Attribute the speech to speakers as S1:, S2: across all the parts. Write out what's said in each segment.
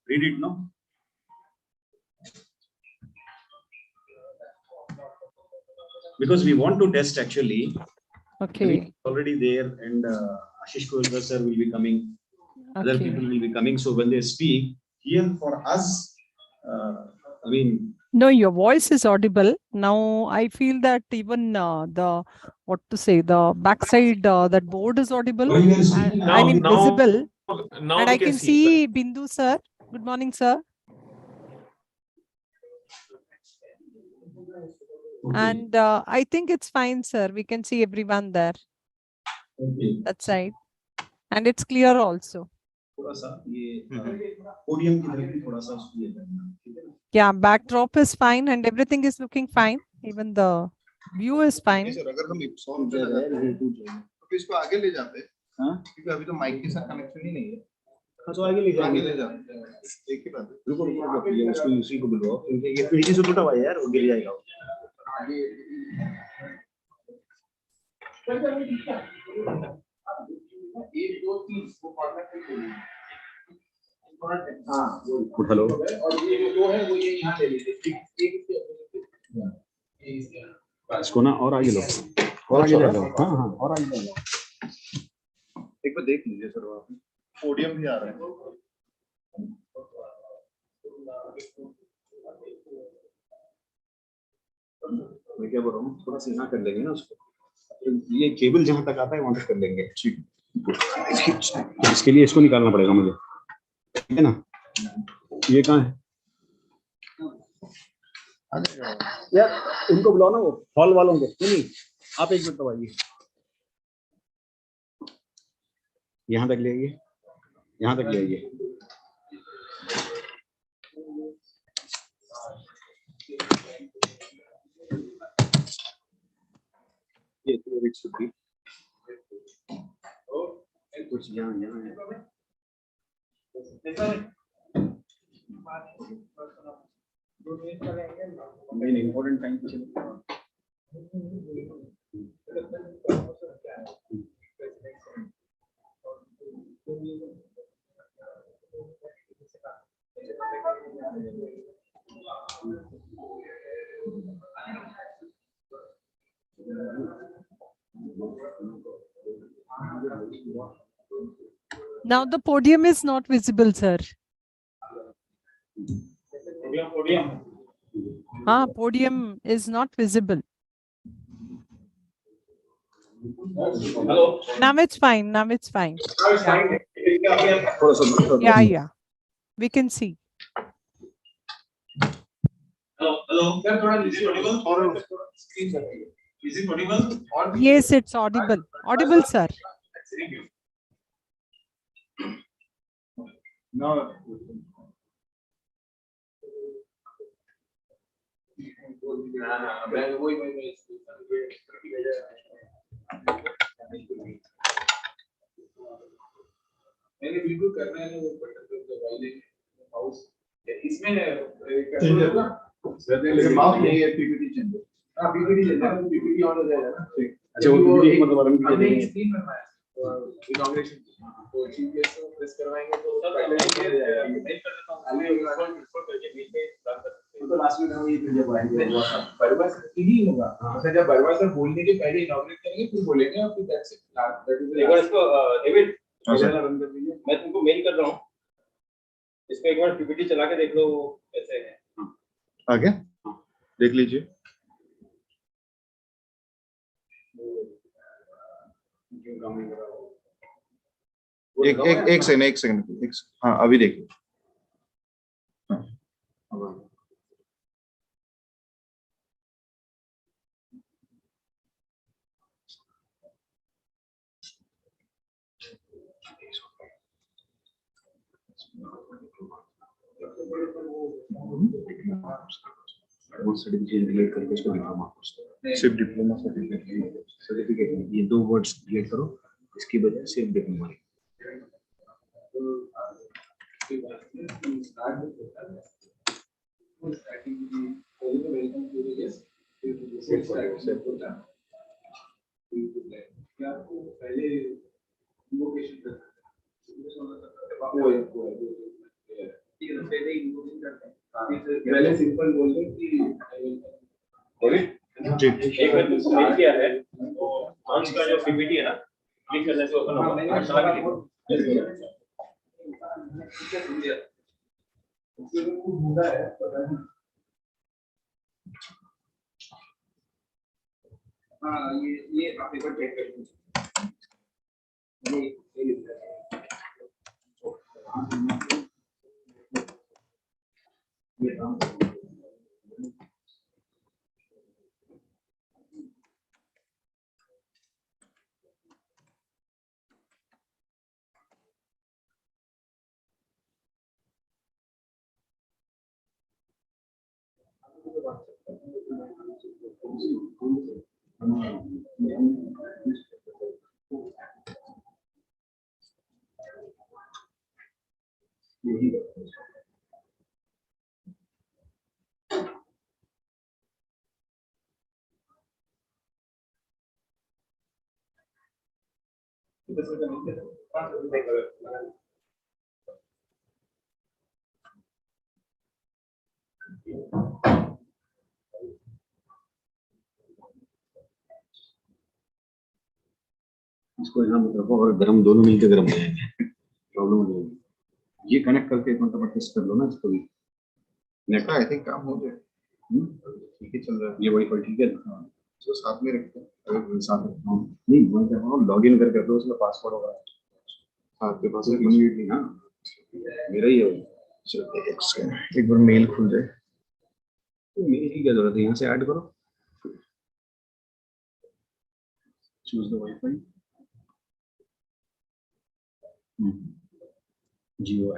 S1: Read it now. Because we want to test actually.
S2: Okay.
S1: Already there, and Ashish Koilkar sir will be coming.
S2: Okay.
S1: Other people will be coming. So when they speak, here for us, I mean.
S2: No, your voice is audible. Now I feel that even the backside, that board is audible. Visible.
S3: Now
S2: and I can see Bindu sir. Good morning, sir. Okay. And I think it's fine, sir. We can see everyone there.
S1: Okay.
S2: That side. And it's clear also. Yeah, backdrop is fine and everything is looking fine. Even the view is fine.
S1: तो आगे ले जाएंगे एक ही बात रुको इसको इसी को बुलवाओ क्योंकि ये खिड़की से टूटा हुआ है यार वो गिर जाएगा उठा लो और ये जो दो है वो ये यहाँ ले लीजिए इसको ना और आगे लो और आगे ले लो हाँ हाँ और आगे ले लो एक बार देख लीजिए सर वहाँ पोडियम भी आ रहा है मैं क्या बोल रहा हूँ थोड़ा सा यहाँ कर लेंगे ना उसको ये केबल जहाँ तक आता है वहाँ तक कर लेंगे ठीक इसके लिए इसको निकालना पड़ेगा मुझे ठीक है ना ये कहाँ है यार इनको बुलाओ ना वो हॉल वालों को नहीं आप एक मिनट दबाइए यहाँ तक ले आइए यहाँ तक ले आइए ये तो एक छुट्टी कुछ यहाँ है नहीं इम्पोर्टेंट टाइम कुछ
S2: Now the podium is not visible, sir. Podium is not visible.
S3: Hello.
S2: Now it's fine. Now it's fine. Yeah. We can see.
S3: Hello. Is it audible? Is it audible?
S2: Yes, it's audible. Audible, sir.
S3: Thank you.
S1: No.
S3: मैंने बिल्कुल करना है वो house इसमें
S1: mouse नहीं है PPT changer
S3: हां PPT changer PPT on हो जाएगा ना
S1: अच्छा वो पीपीटी मतलब हम
S3: हमने स्क्रीन बनवाया इनॉग्रेशन तो जीपीएस को प्रेस करवाएंगे तो पहले नहीं कर देता हूं अभी इसको करके बीच में बात करते हैं तो लास्ट में हम ये जब आएंगे बरवा सर ही होगा मतलब जब बरवा सर बोलने के पहले इनॉग्रेट करेंगे फिर बोलेंगे और फिर दैट्स इट एक बार इसको डेविड मैं तुमको मेल कर रहा हूँ इसको एक बार पीपीटी चला के देख लो कैसे है
S1: आगे देख लीजिए एक सेकंड हाँ अभी देखिए सिर्फ डिप्लोमा सर्टिफिकेट ये दो वर्ड्स डिलीट करो इसकी वजह सिर्फ डिप्लोमा
S3: दे यूजिंग करते हैं पहले सिंपल बोल दो कि
S1: जी
S3: एक बार तो सेलेक्ट किया है तो मंच का जो पीपीटी है ना क्लिक करने से ओपन होगा हाँ ये आप एक बार चेक कर लीजिए ये लिख रहा है ये काम
S1: इसको यहाँ मत रखो और गरम दोनों मिलकर गरम हो जाएंगे प्रॉब्लम हो जाएगी ये कनेक्ट करके एक मतलब टेस्ट कर लो ना इसको भी नेट
S4: आई थिंक काम हो गया ठीक ही चल रहा है
S1: ये वाईफाई ठीक है
S4: इसको साथ में रखते हैं
S1: अगर साथ में नहीं मैं क्या बोल लॉग इन करके रखो उसमें पासवर्ड होगा
S4: आपके पास
S1: तो इमीडिएटली ना मेरा ही है वो।
S4: एक बार मेल खुल जाए
S1: तो मेरी ही क्या जरूरत है यहाँ से ऐड करो choose the wifi Jio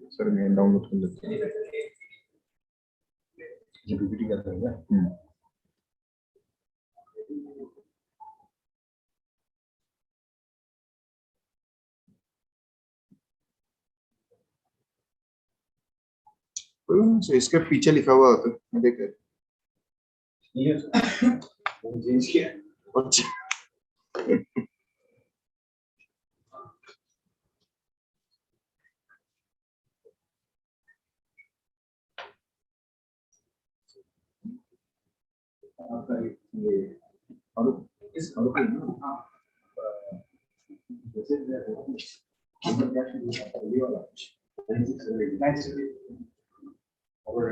S4: sir मैं डाउनलोड कर लेता हूँ
S1: ये पीपीटी करता है
S4: इसके पीछे लिखा हुआ होता है देखे
S1: ये चेंज किया
S4: अच्छा
S1: आपका ये और इस और का ना जैसे नंबर क्या शुरू होता है ये वाला 96 और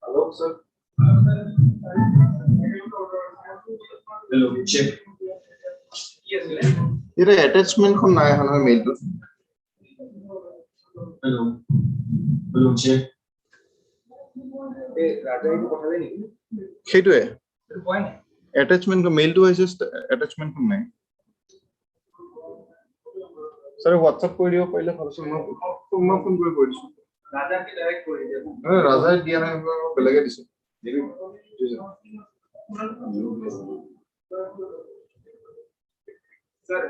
S3: हेलो सर हेलो चेक
S4: ये अटैचमेंट को ना है हमें मेल तो
S3: हेलो हेलो चेक ए राजा को पठा देनी
S4: সেইটোৱে
S3: कोई
S4: अटैचमेंट को मेल तो है जस्ट अटैचमेंट को नहीं सर व्हाट्सएप কৰি দিব পাৰিলে ভাল আছিল মই ফোন কৰি কৈ দিছো
S3: राजा के डायरेक्ट कर दिया
S4: ৰাজাই দিয়া নাই বেলেগে দিছে
S3: sir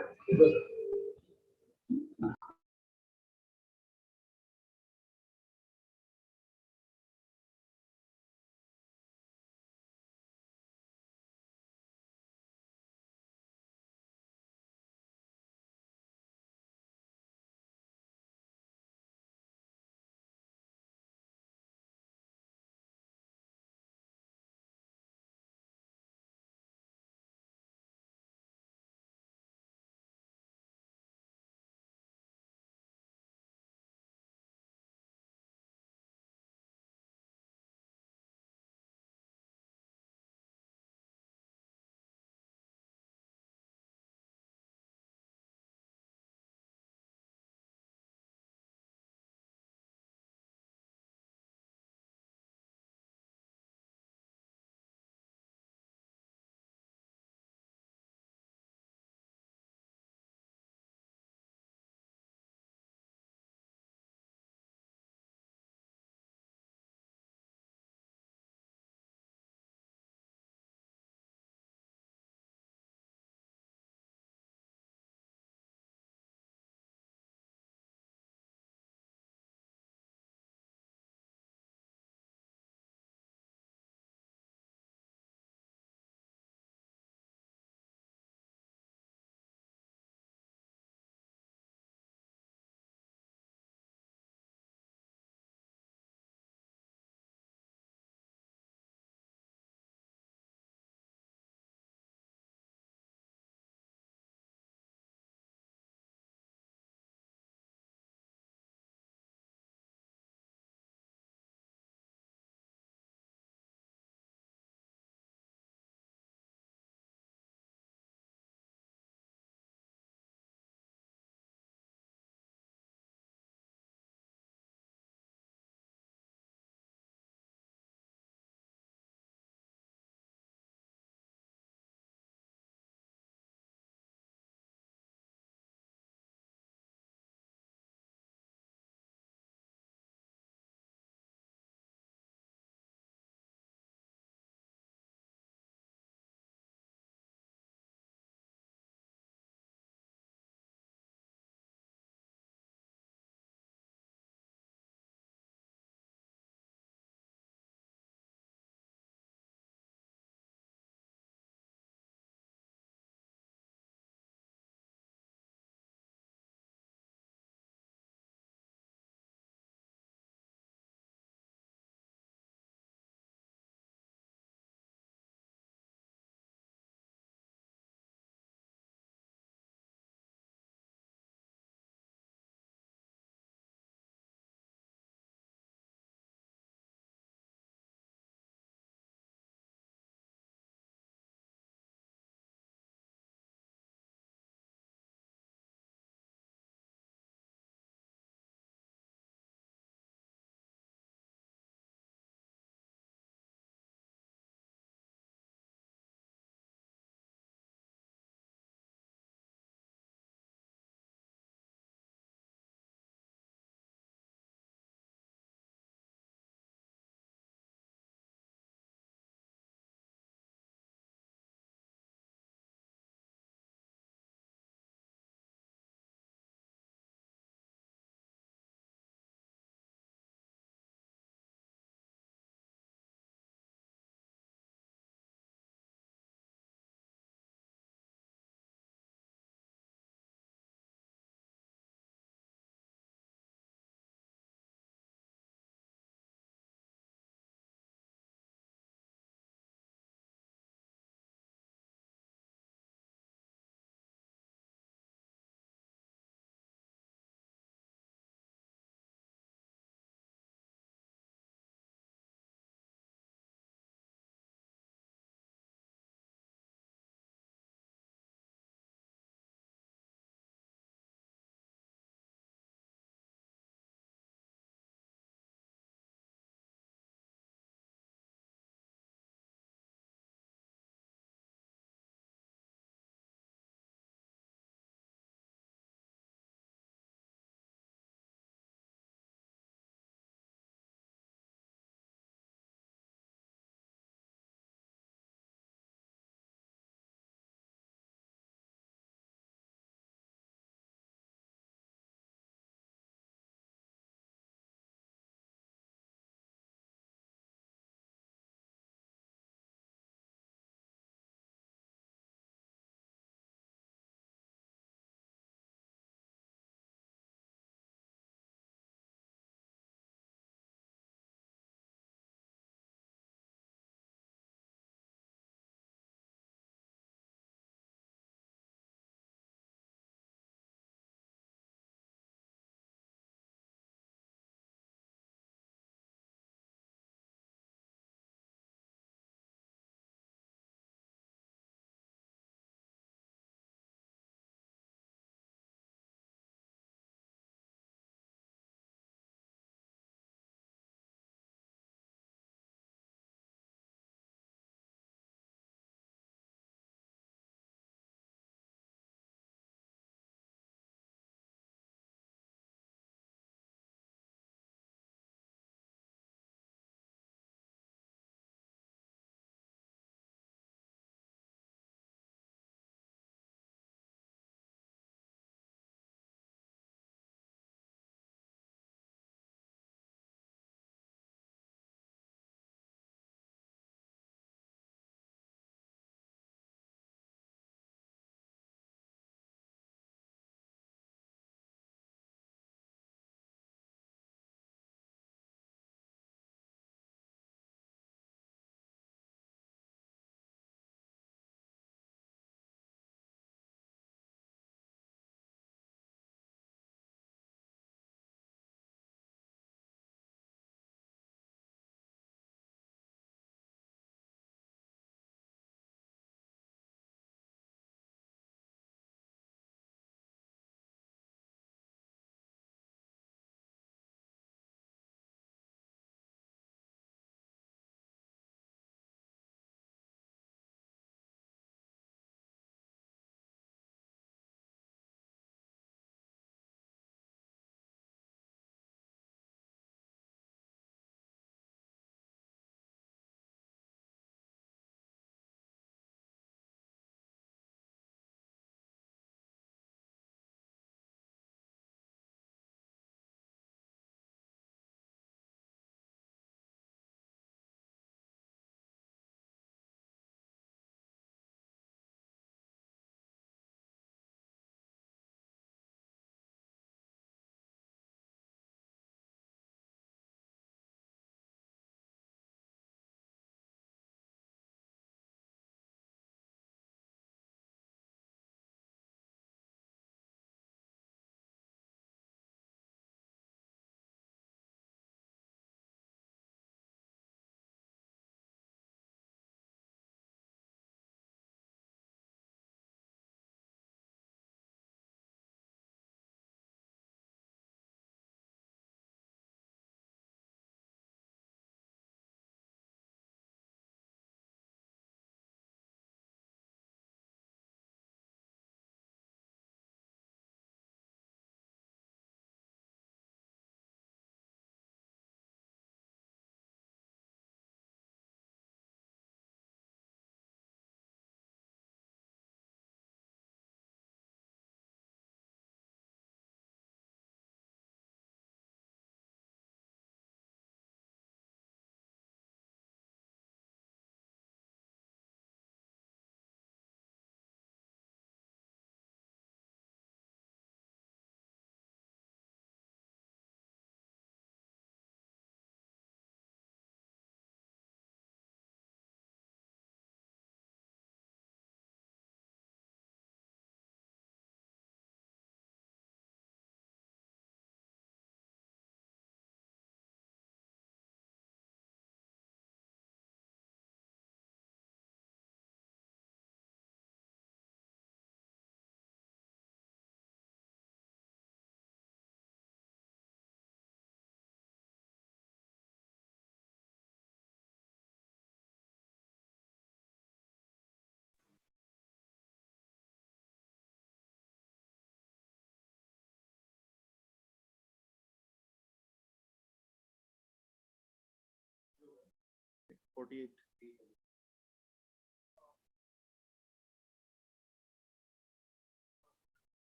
S4: 48.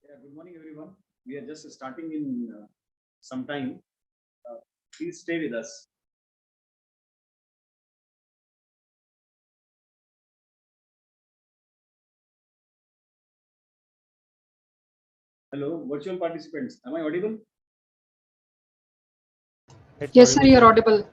S1: Yeah, good morning, everyone. We are just starting in some time. Please stay with us. Hello, virtual participants. Am I audible?
S5: Yes, sir, you're audible.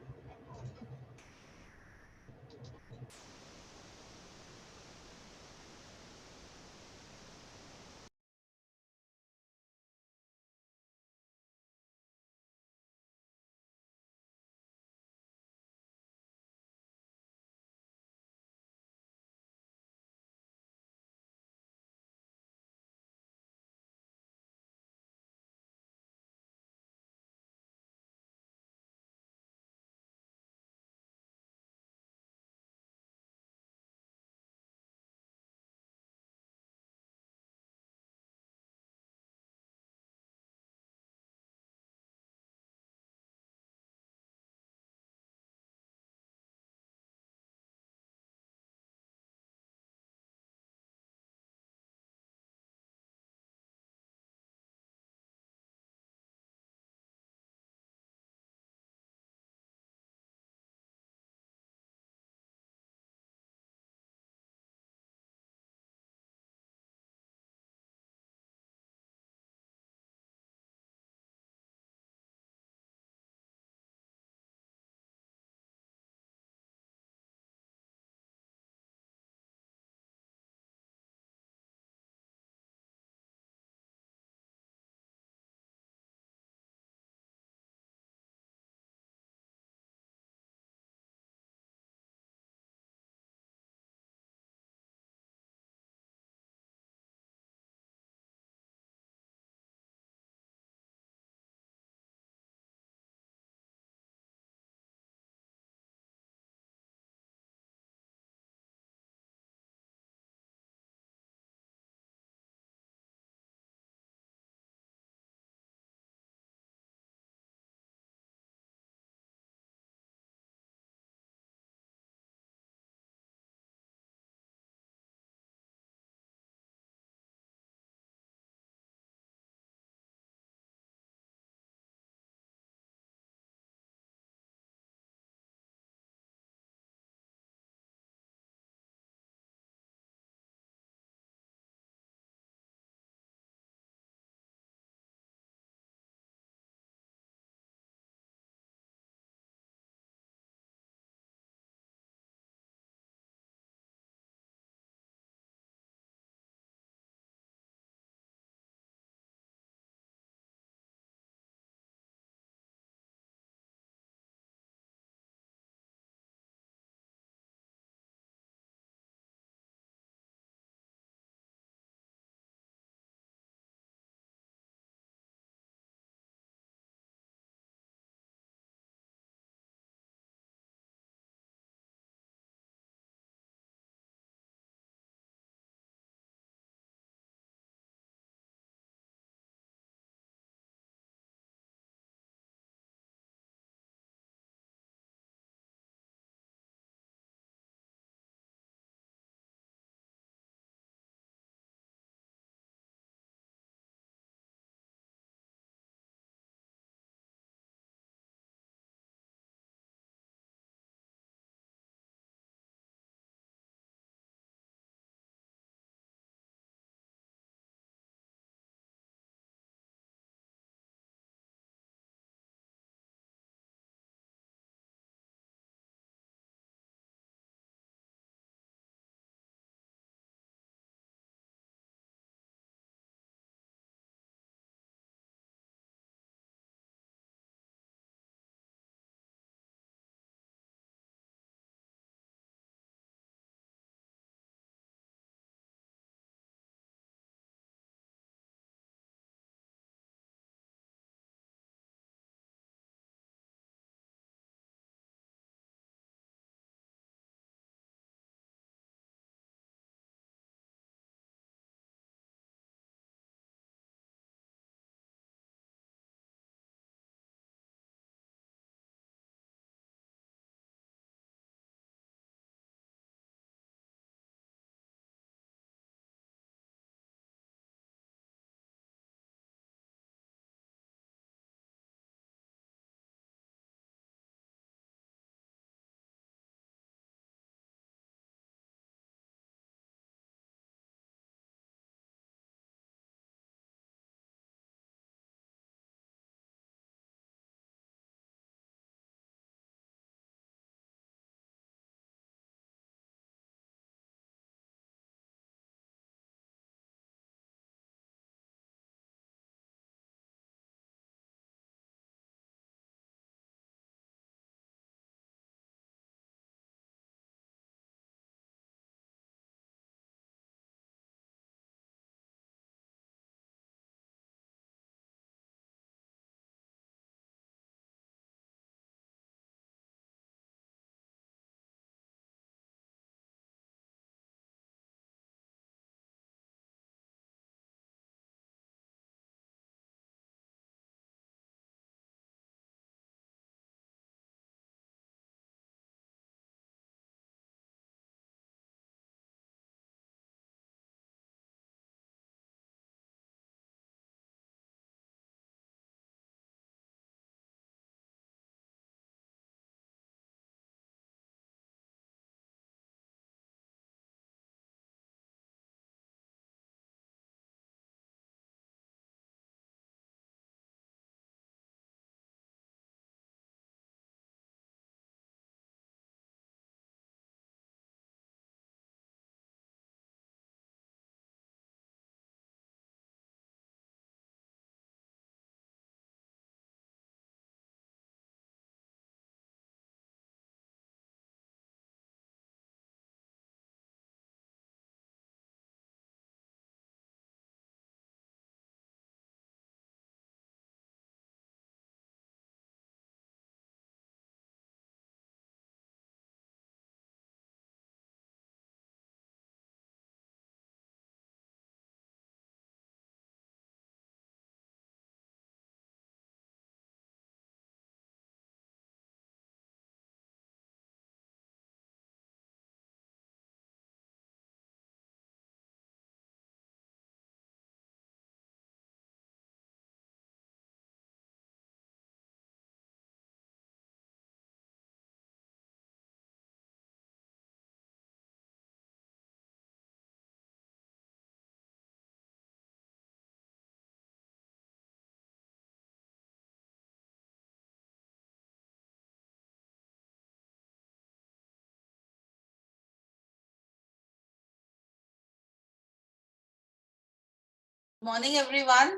S6: Morning, everyone.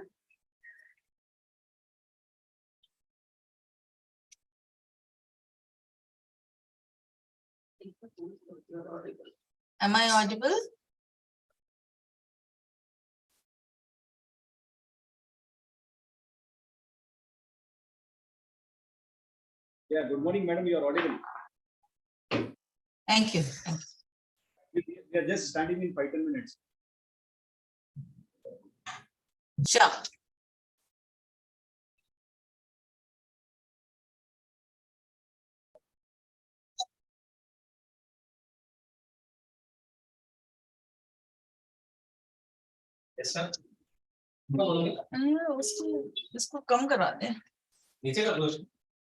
S6: Am I audible?
S1: Yeah, good morning, madam. You are audible.
S6: Thank you.
S1: We are just standing in 5-10 minutes.
S6: Sure.
S3: Yes, sir.
S6: इसको कम करा दे.
S3: नीचे कर लो.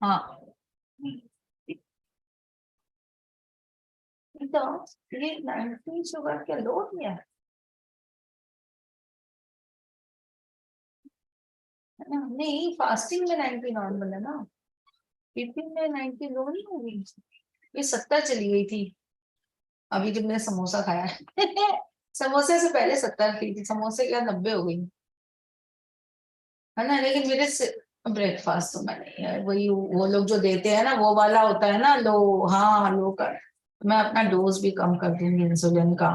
S6: हाँ. तो ये 19 sugar क्या लो किया है ना? नहीं, फास्टिंग में 90 नॉर्मल है ना, टिफिन में 90 लो नहीं होगी. ये 70 चली गई थी अभी जब मैंने समोसा खाया. समोसे से पहले 70 थी, समोसे के बाद 90 हो गई है ना. लेकिन मेरे से ब्रेकफास्ट तो मैं नहीं, वही वो लोग जो देते हैं ना वो वाला होता है ना, लो. हाँ, लो कर. मैं अपना डोज भी कम कर दूंगी इंसुलिन का.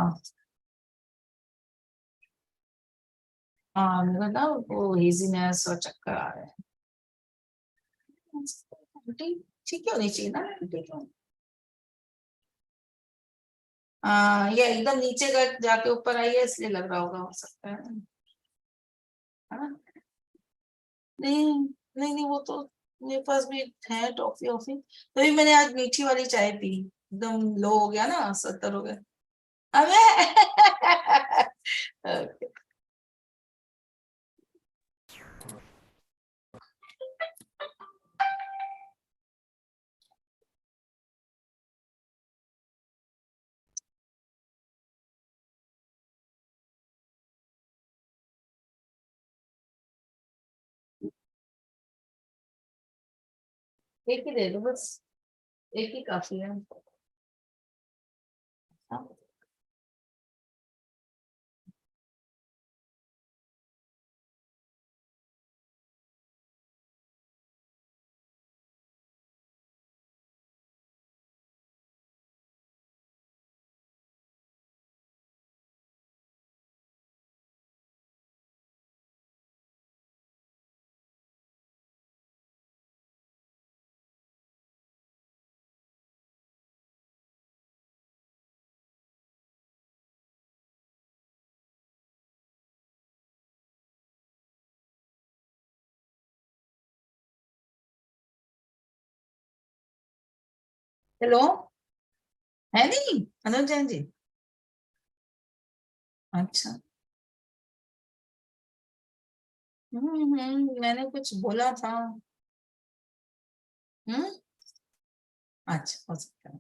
S6: हाँ, मेरा ना वो हेजीनेस और चक्कर आ रहे हैं. ठीक क्यों नहीं चाहिए ना, ठीक है. ये एकदम नीचे का जाके ऊपर आई है इसलिए लग रहा होगा, हो सकता है ना. नहीं नहीं नहीं, वो तो मेरे पास भी है टॉफी वॉफी. तभी मैंने आज मीठी वाली चाय पी, एकदम लो हो गया ना, 70 हो गया. अबे. Okay. एक ही दे दो बस, एक ही काफी है. हाँ. हेलो. है नहीं अनुज जैन जी? अच्छा. मैंने कुछ बोला था. हम्म. अच्छा, हो सकता है.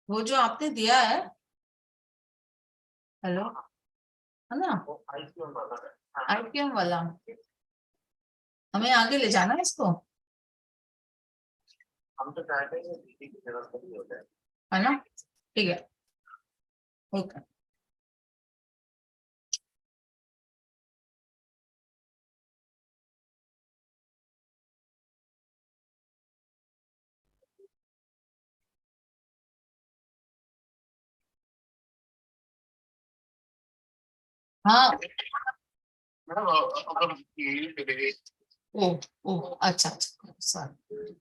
S6: वो जो आपने दिया है, हेलो, है ना, आईपीएम वाला, हमें आगे ले जाना है इसको,
S3: हम तो चाहते हैं कि की व्यवस्था भी हो जाए,
S6: है ना, ठीक है, ओके। हाँ,
S3: मैडम अगर ये दे देंगे
S6: ओ ओ, अच्छा अच्छा, sorry.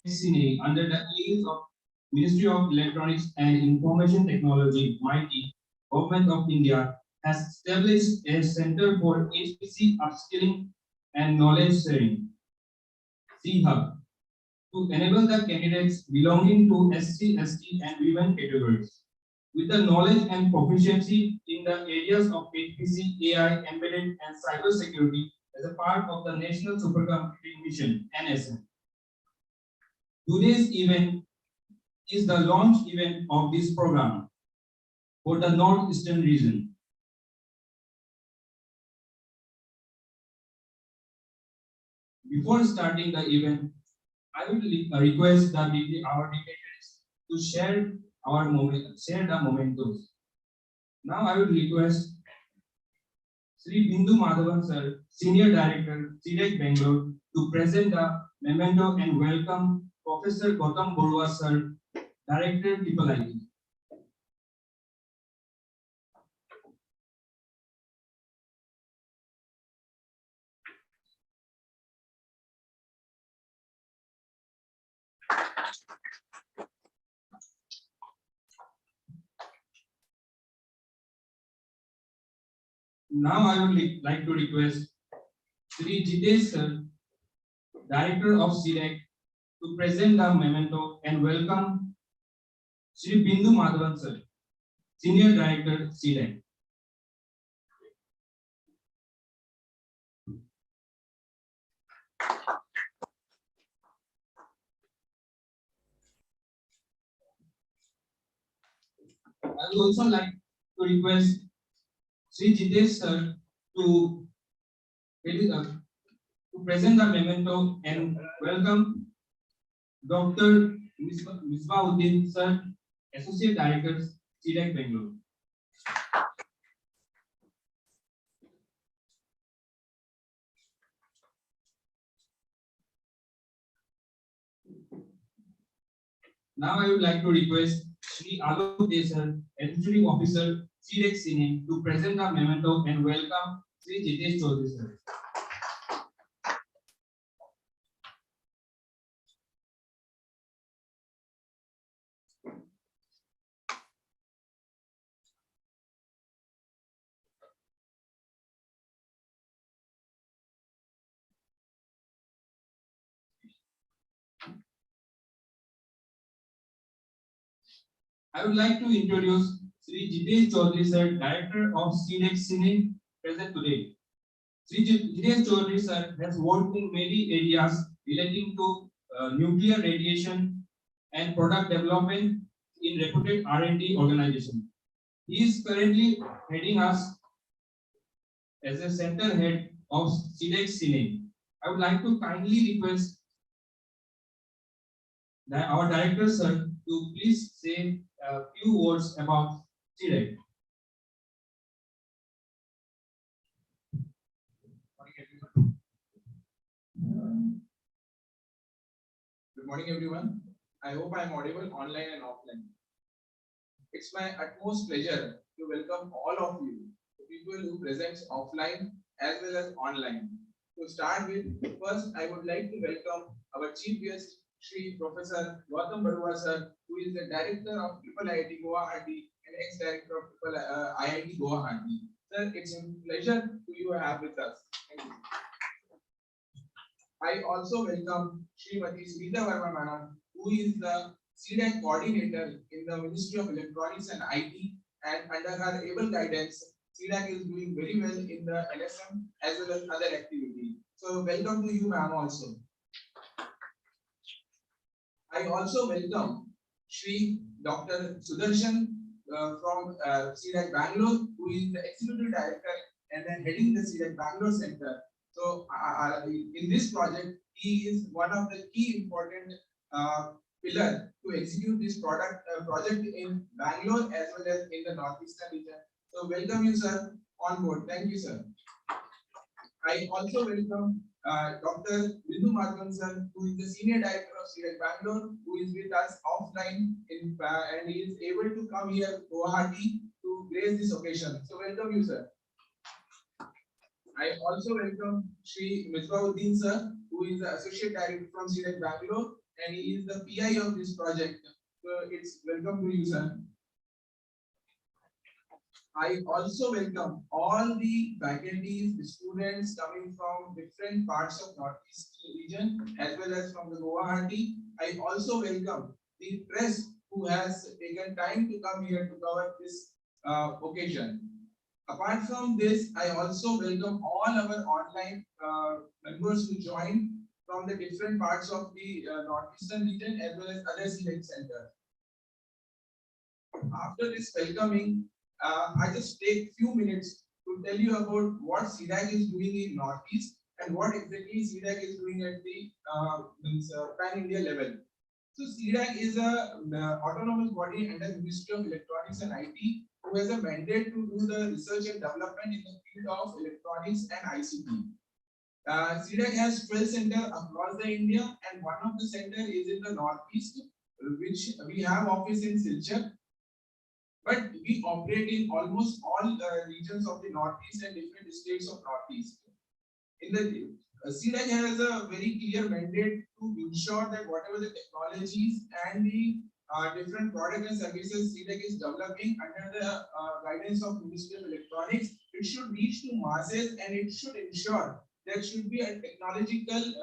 S7: CDAC under the aegis of Ministry of Electronics and Information Technology, MIT, Government of India has established a Center for HPC Upskilling and Knowledge Sharing, C-HUK, to enable the candidates belonging to SC, ST, and women categories with the knowledge and proficiency in the areas of HPC, AI, embedded, and cybersecurity as a part of the National Supercomputing Mission (NSM). Today's event is the launch event of this program for the Northeastern region. Before starting the event, I would request our dignitaries to share the mementos. Now I would request Sri Bindu Madhavan sir, Senior Director, CDAC Bengaluru, to present the memento and welcome Professor Gautam Borua sir, Director, IIIT. Now I would like to request Sri Jitesh sir, Director of CDAC, to present the memento and welcome Sri Bindu Madhavan sir, Senior Director, CDAC. I would also like to request Sri Jitesh sir to present the memento and welcome Dr. Misbauddin sir, Associate Director, CDAC Bengaluru. Now I would like to request Sri Alok Desar, Executive Officer, CDAC Cine, to present the memento and welcome Sri Jitesh Chaudhary sir. I would like to introduce Sri Jitesh Chaudhary sir, Director of CDAC Cine, present today. Sri Jitesh Chaudhary sir has worked in many areas relating to nuclear radiation and product development in reputed R&D organization. He is currently heading us as a center head of CDAC. I would like to kindly request that our director sir to please say a few words about CDAC.
S3: Good morning, everyone. I hope I am audible online and offline. It's my utmost pleasure to welcome all of you, the people who present offline as well as online. To start with, first I would like to welcome our chief guest, Shri Professor Gautam Barua sir, who is the director of IIT Guwahati and ex-director of IIT Guwahati. Sir, it's a pleasure to you have with us. Thank you. I also welcome Srimati Smita Verma Madam, who is the CDAC coordinator in the Ministry of Electronics and IT, and under her able guidance, CDAC is doing very well in the LSM as well as other activities. So welcome to you, ma'am, also. I also welcome Shri Dr. Sudarshan from CDAC Bangalore, who is the executive director and then heading the CDAC Bangalore Center. So in this project, he is one of the key important pillar to execute this project in Bangalore as well as in the northeastern region. So welcome you, sir, on board. Thank you, sir. I also welcome Dr. Bindu Madhavan sir, who is the senior director of CDAC Bangalore, who is with us offline and he is able to come here Guwahati to grace this occasion. So welcome you, sir. I also welcome Shri Misbauddin sir, who is the associate director from CDAC Bangalore, and he is the PI of this project. So it's welcome to you, sir. I also welcome all the faculties, the students coming from different parts of Northeast region as well as from the Guwahati. I also welcome the press who has taken time to come here to cover this occasion. Apart from this, I also welcome all our online members who joined from the different parts of the northeastern region as well as other CDAC centers. After this welcoming, I just take few minutes to tell you about what CDAC is doing in Northeast and what exactly CDAC is doing at the pan-India level. So CDAC is an autonomous body under the Ministry of Electronics and IT who has a mandate to do the research and development in the field of electronics and ICT. CDAC has 12 centers across the India, and one of the centers is in the Northeast, which we have office in C-HUK. But we operate in almost all regions of the Northeast and different states of Northeast. In the CDAC has a very clear mandate to ensure that whatever the technologies and the different products and services CDAC is developing under the guidance of Ministry of Electronics, it should reach to masses and it should ensure there should be a technological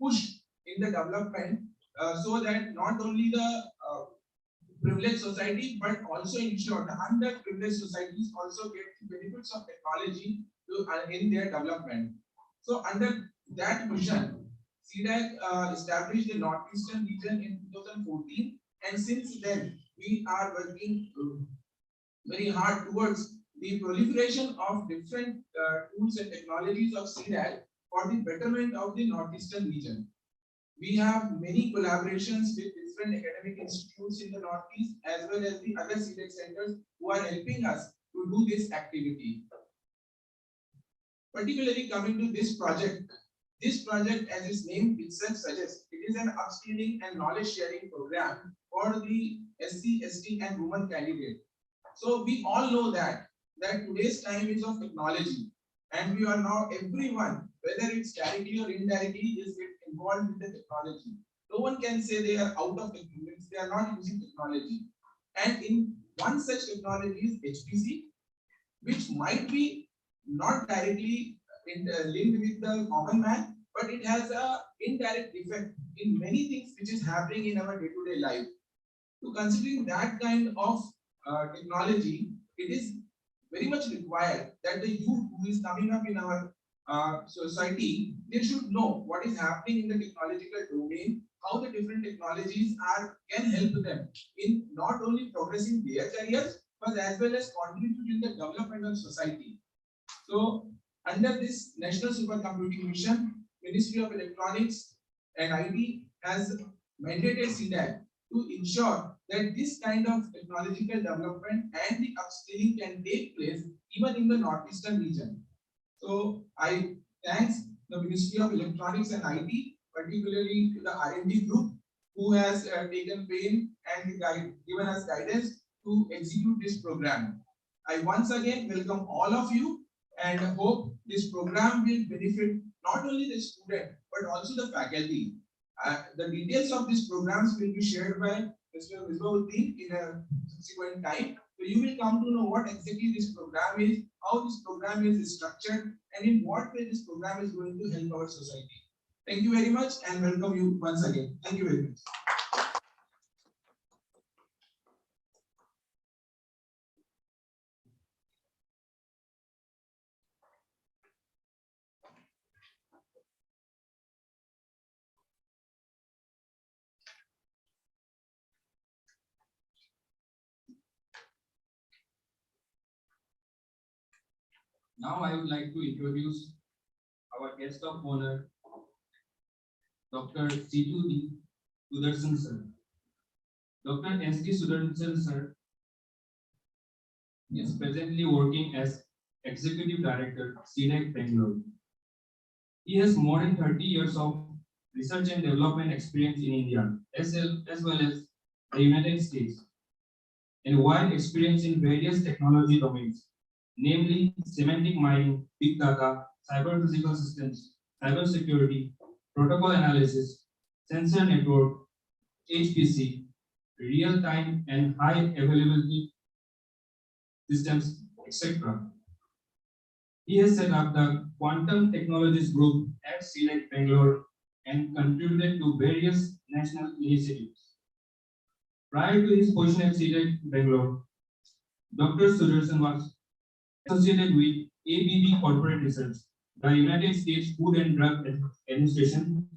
S3: push in the development so that not only the privileged society but also ensure the underprivileged societies also get the benefits of technology in their development. So under that vision, CDAC established the Northeastern region in 2014, and since then we are working very hard towards the proliferation of different tools and technologies of CDAC for the betterment of the Northeastern region. We have many collaborations with different academic institutes in the Northeast as well as the other CDAC centers who are helping us to do this activity. Particularly coming to this project, as its name itself suggests, it is an upskilling and knowledge sharing program for the SC, ST and women candidate. So we all know that today's time is of technology, and we are now everyone, whether it's directly or indirectly, is involved with the technology. No one can say they are out of technology, they are not using technology. And in one such technology is HPC, which might be not directly linked with the common man, but it has an indirect effect in many things which is happening in our day-to-day life. So considering that kind of technology, it is very much required that the youth who is coming up in our society, they should know what is happening in the technological domain, how the different technologies can help them in not only progressing their careers, but as well as contributing the development of society. So
S7: Under this National Supercomputing Mission, Ministry of Electronics and IT has mandated CDAC to ensure that this kind of technological development and the upskilling can take place even in the northeastern region. So I thanks the Ministry of Electronics and IT, particularly to the R&D group, who has taken pain and given us guidance to execute this program. I once again welcome all of you and hope this program will benefit not only the student but also the faculty. The details of these programs will be shared by Mr. Misbauddin in a subsequent time. So you will come to know what exactly this program is, how this program is structured, and in what way this program is going to help our society. Thank you very much and welcome you once again. Thank you very much. Now I would like to introduce our guest of honor, Dr. C2D Sudarshan sir. Dr. S.D. Sudarshan sir is presently working as Executive Director, CDAC Bengaluru. He has more than 30 years of research and development experience in India, as well as the United States, and wide experience in various technology domains, namely semantic mining, big data, cyber physical systems, cyber security, protocol analysis, sensor network, HPC, real-time and high availability systems, etc. He has set up the Quantum Technologies Group at CDAC Bengaluru and contributed to various national initiatives. Prior to his position at CDAC Bengaluru, Dr. Sudarshan was associated with ABB Corporate Research, the United States Food and Drug Administration,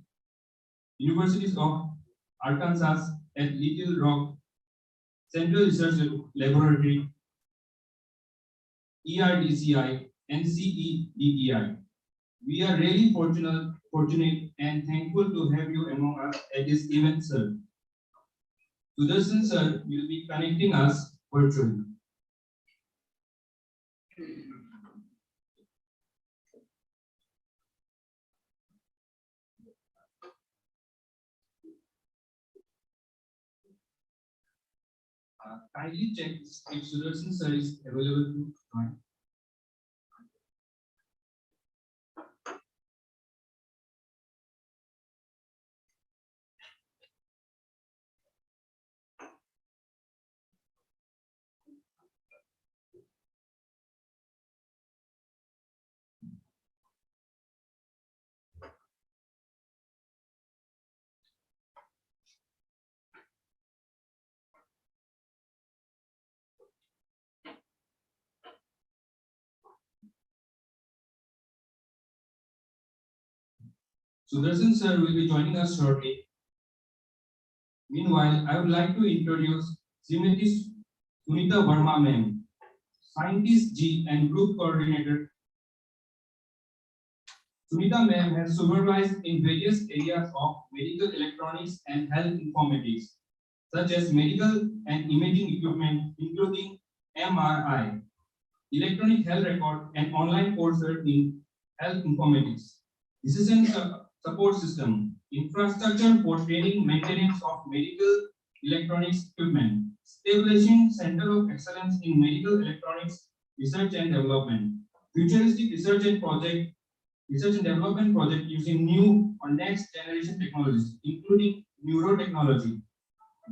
S7: Universities of Arkansas at Little Rock, Central Research Laboratory, ERDCI, and CEDAC. We are really fortunate and thankful to have you among us at this event, sir. Sudarshan sir will be connecting us virtually. Kindly check if Sudarshan sir is available to join. Sudarshan sir will be joining us shortly. Meanwhile, I would like to introduce Srimati Sunita Verma ma'am, Scientist G and Group Coordinator. Sunita ma'am has supervised in various areas of medical electronics and health informatics, such as medical and imaging equipment, including MRI, electronic health record, and online courses in health informatics, decision support system, infrastructure for training, maintenance of medical electronics equipment, establishing Center of Excellence in Medical Electronics Research and Development, futuristic research and development project using new or next generation technologies, including neurotechnology,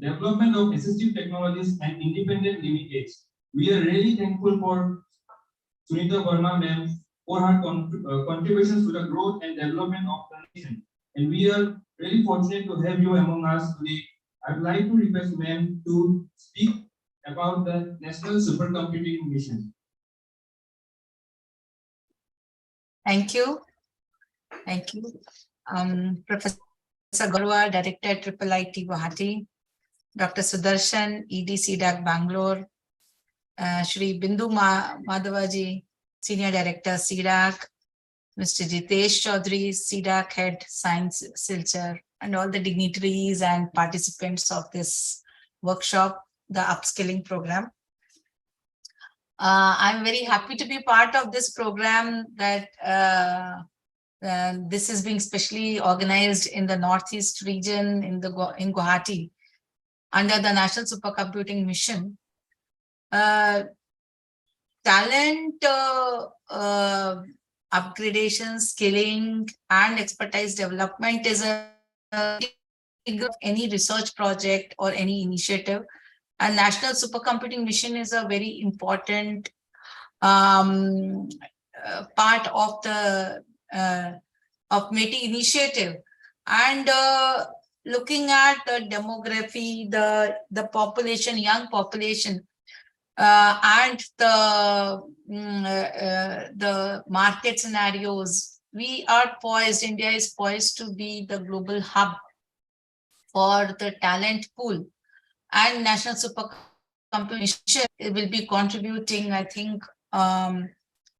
S7: development of assistive technologies and independent living aids. We are really thankful for Sunita Verma ma'am for her contributions to the growth and development of the nation. And we are really fortunate to have you among us today. I would like to request ma'am to speak about the National Supercomputing Mission.
S6: Thank you. Thank you. Professor Gaurva, Director at IIIT Guwahati, Dr. Sudarshan, ED CDAC Bangalore, Shri Bindu Madhavaji, Senior Director CDAC, Mr. Jitesh Chaudhary, CDAC Head, Science Silchar, and all the dignitaries and participants of this workshop, the upskilling program. I'm very happy to be part of this program that this is being specially organized in the Northeast region in Guwahati under the National Supercomputing Mission. Talent upgradation, skilling, and expertise development is a any research project or any initiative. And National Supercomputing Mission is a very important part of the METI initiative. And looking at the demography, the population, young population, and the market scenarios, we are poised, India is poised to be the global hub for the talent pool. And National Supercomputing Mission will be contributing, I think,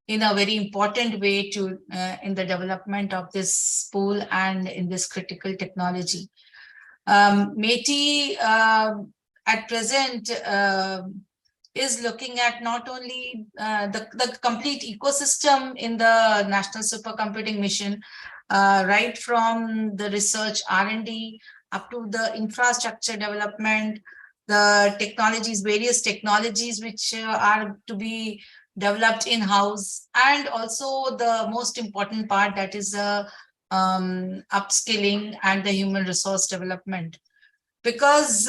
S6: in a very important way to in the development of this pool and in this critical technology. METI at present is looking at not only the complete ecosystem in the National Supercomputing Mission, right from the research R&D up to the infrastructure development, the technologies, various technologies which are to be developed in-house, and also the most important part, that is upskilling and the human resource development. Because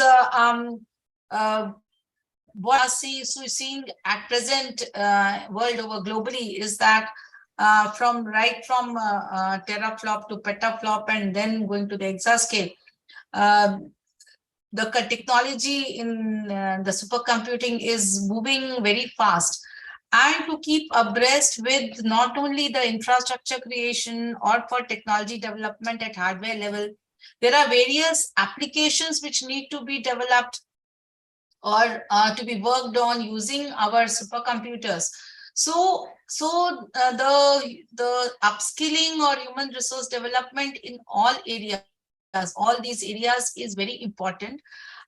S6: what I see, so seeing at present world over globally is that from teraflop to petaflop and then going to the exascale, the technology in the supercomputing is moving very fast. And to keep abreast with not only the infrastructure creation or for technology development at hardware level, there are various applications which need to be developed or to be worked on using our supercomputers. So the upskilling or human resource development in all areas, all these areas is very important.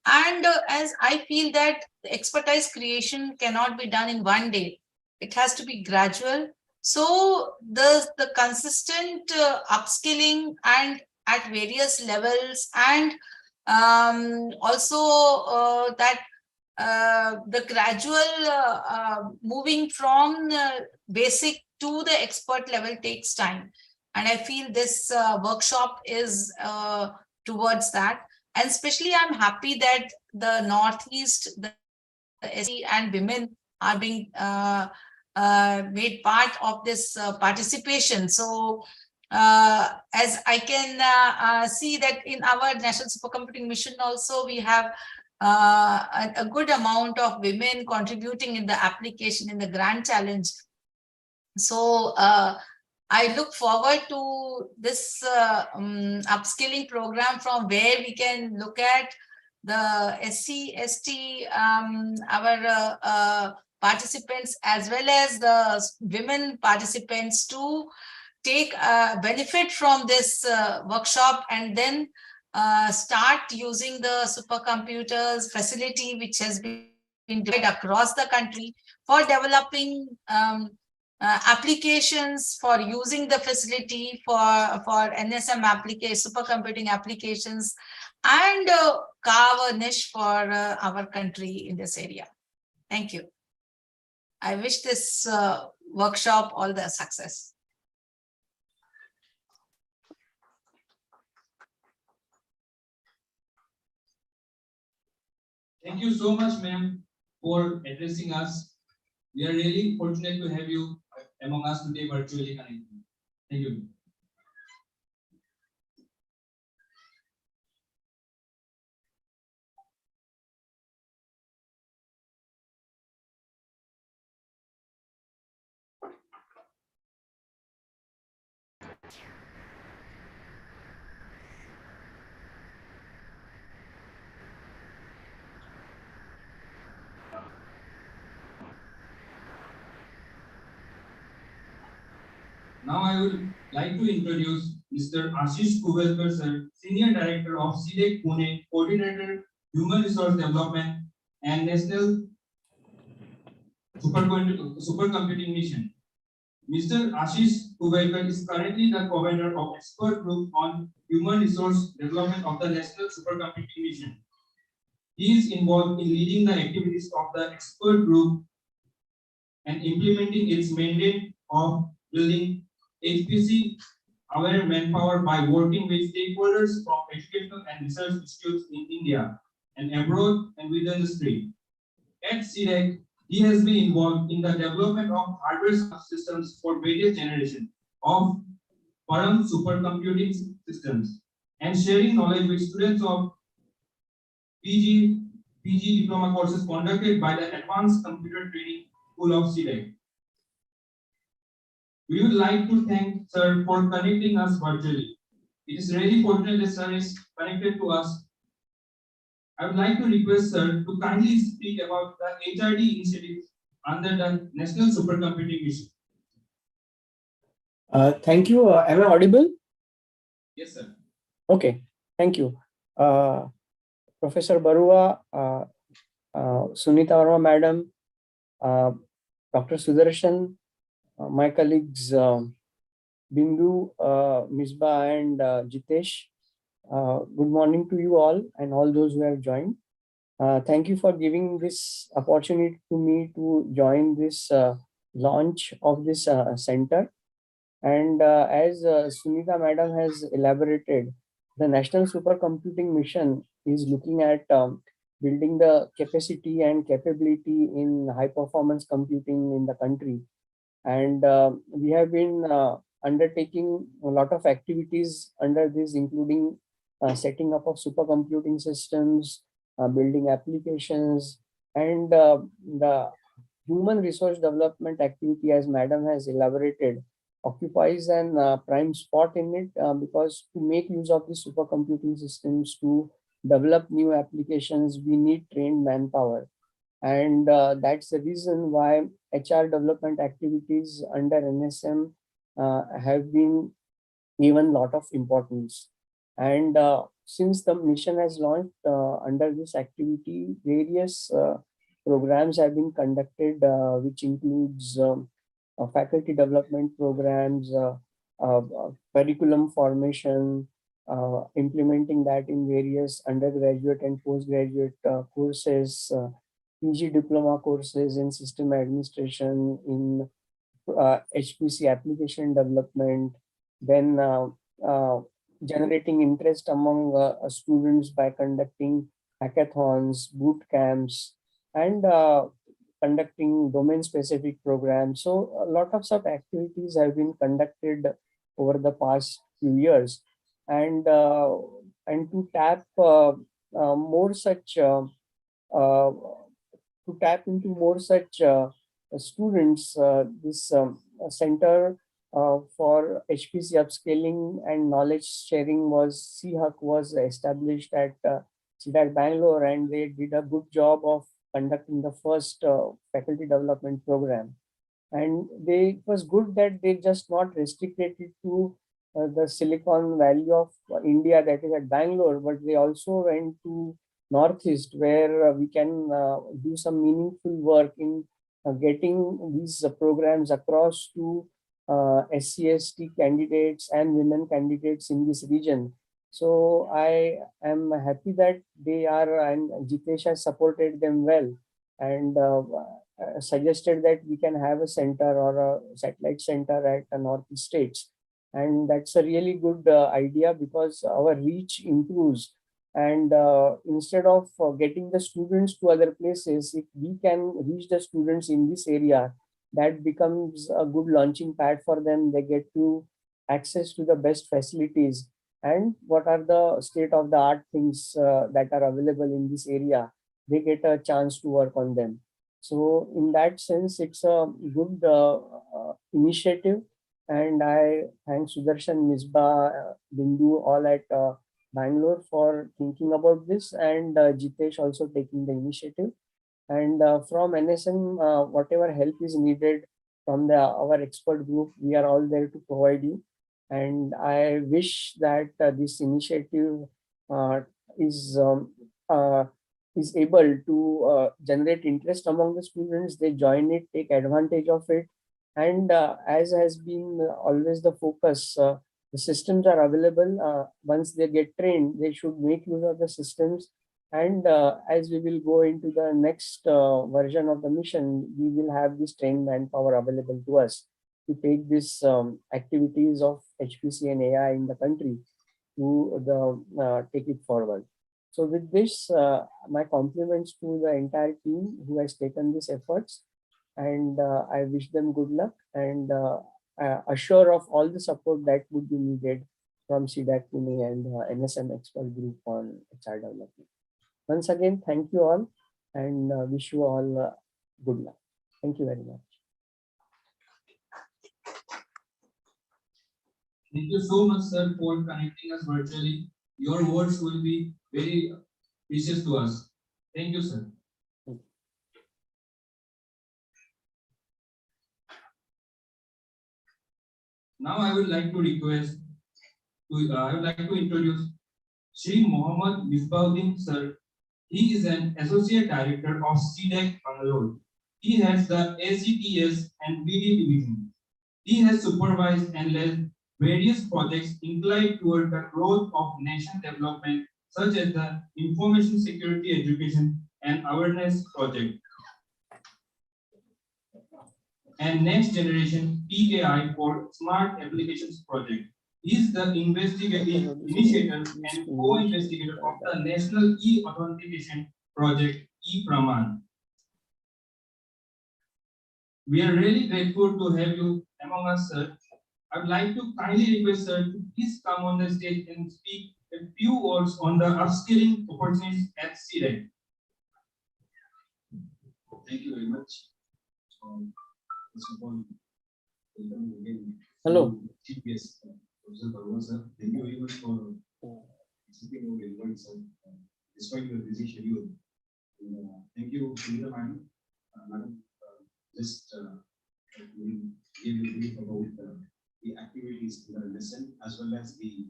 S6: And as I feel that expertise creation cannot be done in one day, it has to be gradual. So the consistent upskilling and at various levels, and also that the gradual moving from basic to the expert level takes time. And I feel this workshop is towards that. And especially I'm happy that the Northeast, the SC and women are being made part of this participation. So as I can see that in our National Supercomputing Mission also, we have a good amount of women contributing in the application in the grand challenge. So I look forward to this upskilling program from where we can look at the SC, ST, our participants, as well as the women participants, to take benefit from this workshop and then start using the supercomputers facility which has been deployed across the country for developing applications, for using the facility for NSM applications, supercomputing applications, and carve a niche for our country in this area. Thank you. I wish this workshop all the success.
S7: Thank you so much, ma'am, for addressing us. We are really fortunate to have you among us today, virtually connected. Thank you. Now I would like to introduce Mr. Ashish Kuvelkar, sir, Senior Director of CDAC Pune, Coordinator, Human Resource Development and National Supercomputing Mission. Mr. Ashish Kuvelkar is currently the Commander of Expert Group on Human Resource Development of the National Supercomputing Mission. He is involved in leading the activities of the expert group and implementing its mandate of building HPC aware manpower by working with stakeholders from educational and research institutes in India and abroad and within the state. At CDAC, he has been involved in the development of hardware subsystems for various generations of Param supercomputing systems and sharing knowledge with students of PG diploma courses conducted by the Advanced Computer Training School of CDAC. We would like to thank Sir for connecting us virtually. It is really fortunate that Sir is connected to us. I would like to request Sir to kindly speak about the HRD initiatives under the National Supercomputing Mission.
S8: Thank you. Am I audible?
S7: Yes, sir.
S8: Okay, thank you. Professor Barua, Sunita Verma Madam, Dr. Sudarshan, my colleagues Bindu, Misbah and Jitesh. Good morning to you all and all those who have joined. Thank you for giving this opportunity to me to join this launch of this center. And as Sunita Madam has elaborated, the National Supercomputing Mission is looking at building the capacity and capability in high performance computing in the country. And we have been undertaking a lot of activities under this, including setting up of supercomputing systems, building applications, and the human resource development activity, as Madam has elaborated, occupies an prime spot in it because to make use of the supercomputing systems to develop new applications, we need trained manpower. And that's the reason why HR development activities under NSM have been given a lot of importance. And since the mission has launched under this activity, various programs have been conducted, which includes faculty development programs, curriculum formation, implementing that in various undergraduate and postgraduate courses, PG diploma courses in system administration, in HPC application development, then generating interest among students by conducting hackathons, boot camps, and conducting domain-specific programs. So a lot of such activities have been conducted over the past few years, and to tap more such to tap into more such students, this center for HPC upscaling and knowledge sharing C-HUK was established at CDAC Bangalore, and they did a good job of conducting the first faculty development program. And it was good that they just not restricted it to the Silicon Valley of India, that is at Bangalore, but they also went to Northeast, where we can do some meaningful work in getting these programs across to SC/ST candidates and women candidates in this region. So I am happy that they are, and Jitesh has supported them well, and suggested that we can have a center or a satellite center at the Northeast states. And that's a really good idea, because our reach improves. And instead of getting the students to other places, if we can reach the students in this area, that becomes a good launching pad for them. They get to access to the best facilities and what are the state-of-the-art things that are available in this area. They get a chance to work on them. So in that sense, it's a good initiative. And I thank Sudarshan, Misbah, Bindu, all at Bangalore for thinking about this, and Jitesh also taking the initiative. And from NSM, whatever help is needed, from our expert group, we are all there to provide you. And I wish that this initiative is able to generate interest among the students. They join it, take advantage of it, and as has been always the focus, the systems are available. Once they get trained, they should make use of the systems. And as we will go into the next version of the mission, we will have this trained manpower available to us to take these activities of HPC and AI in the country to take it forward. So with this, my compliments to the entire team who has taken these efforts, and I wish them good luck and assure of all the support that would be needed from CDAC Pune and NSM expert group on HR development. Once again, thank you all, and wish you all good luck. Thank you very much.
S7: Thank you so much, sir, for connecting us virtually. Your words will be very precious to us. Thank you, sir. Now I would like to introduce Shri Mohammad Misbahuddin, sir. He is an associate director of CDAC Bengaluru. He heads the ACTS and BD division. He has supervised and led various projects inclined toward the growth of nation development, such as the Information Security Education and Awareness Project and Next Generation PKI for Smart Applications Project. He is the investigative initiator and co-investigator of the National E-Authentication Project, E-Praman. We are really grateful to have you among us, sir. I would like to kindly request sir to please come on the stage and speak a few words on the upskilling opportunities at CDAC.
S1: Thank you very much. First of all, welcome again.
S8: Hello.
S1: GPS, Professor Barua, sir. Thank you very much for accepting our invite, sir, despite your busy schedule. Thank you, Sunita madam. Madam, just gave a brief about the activities in the lesson as well as the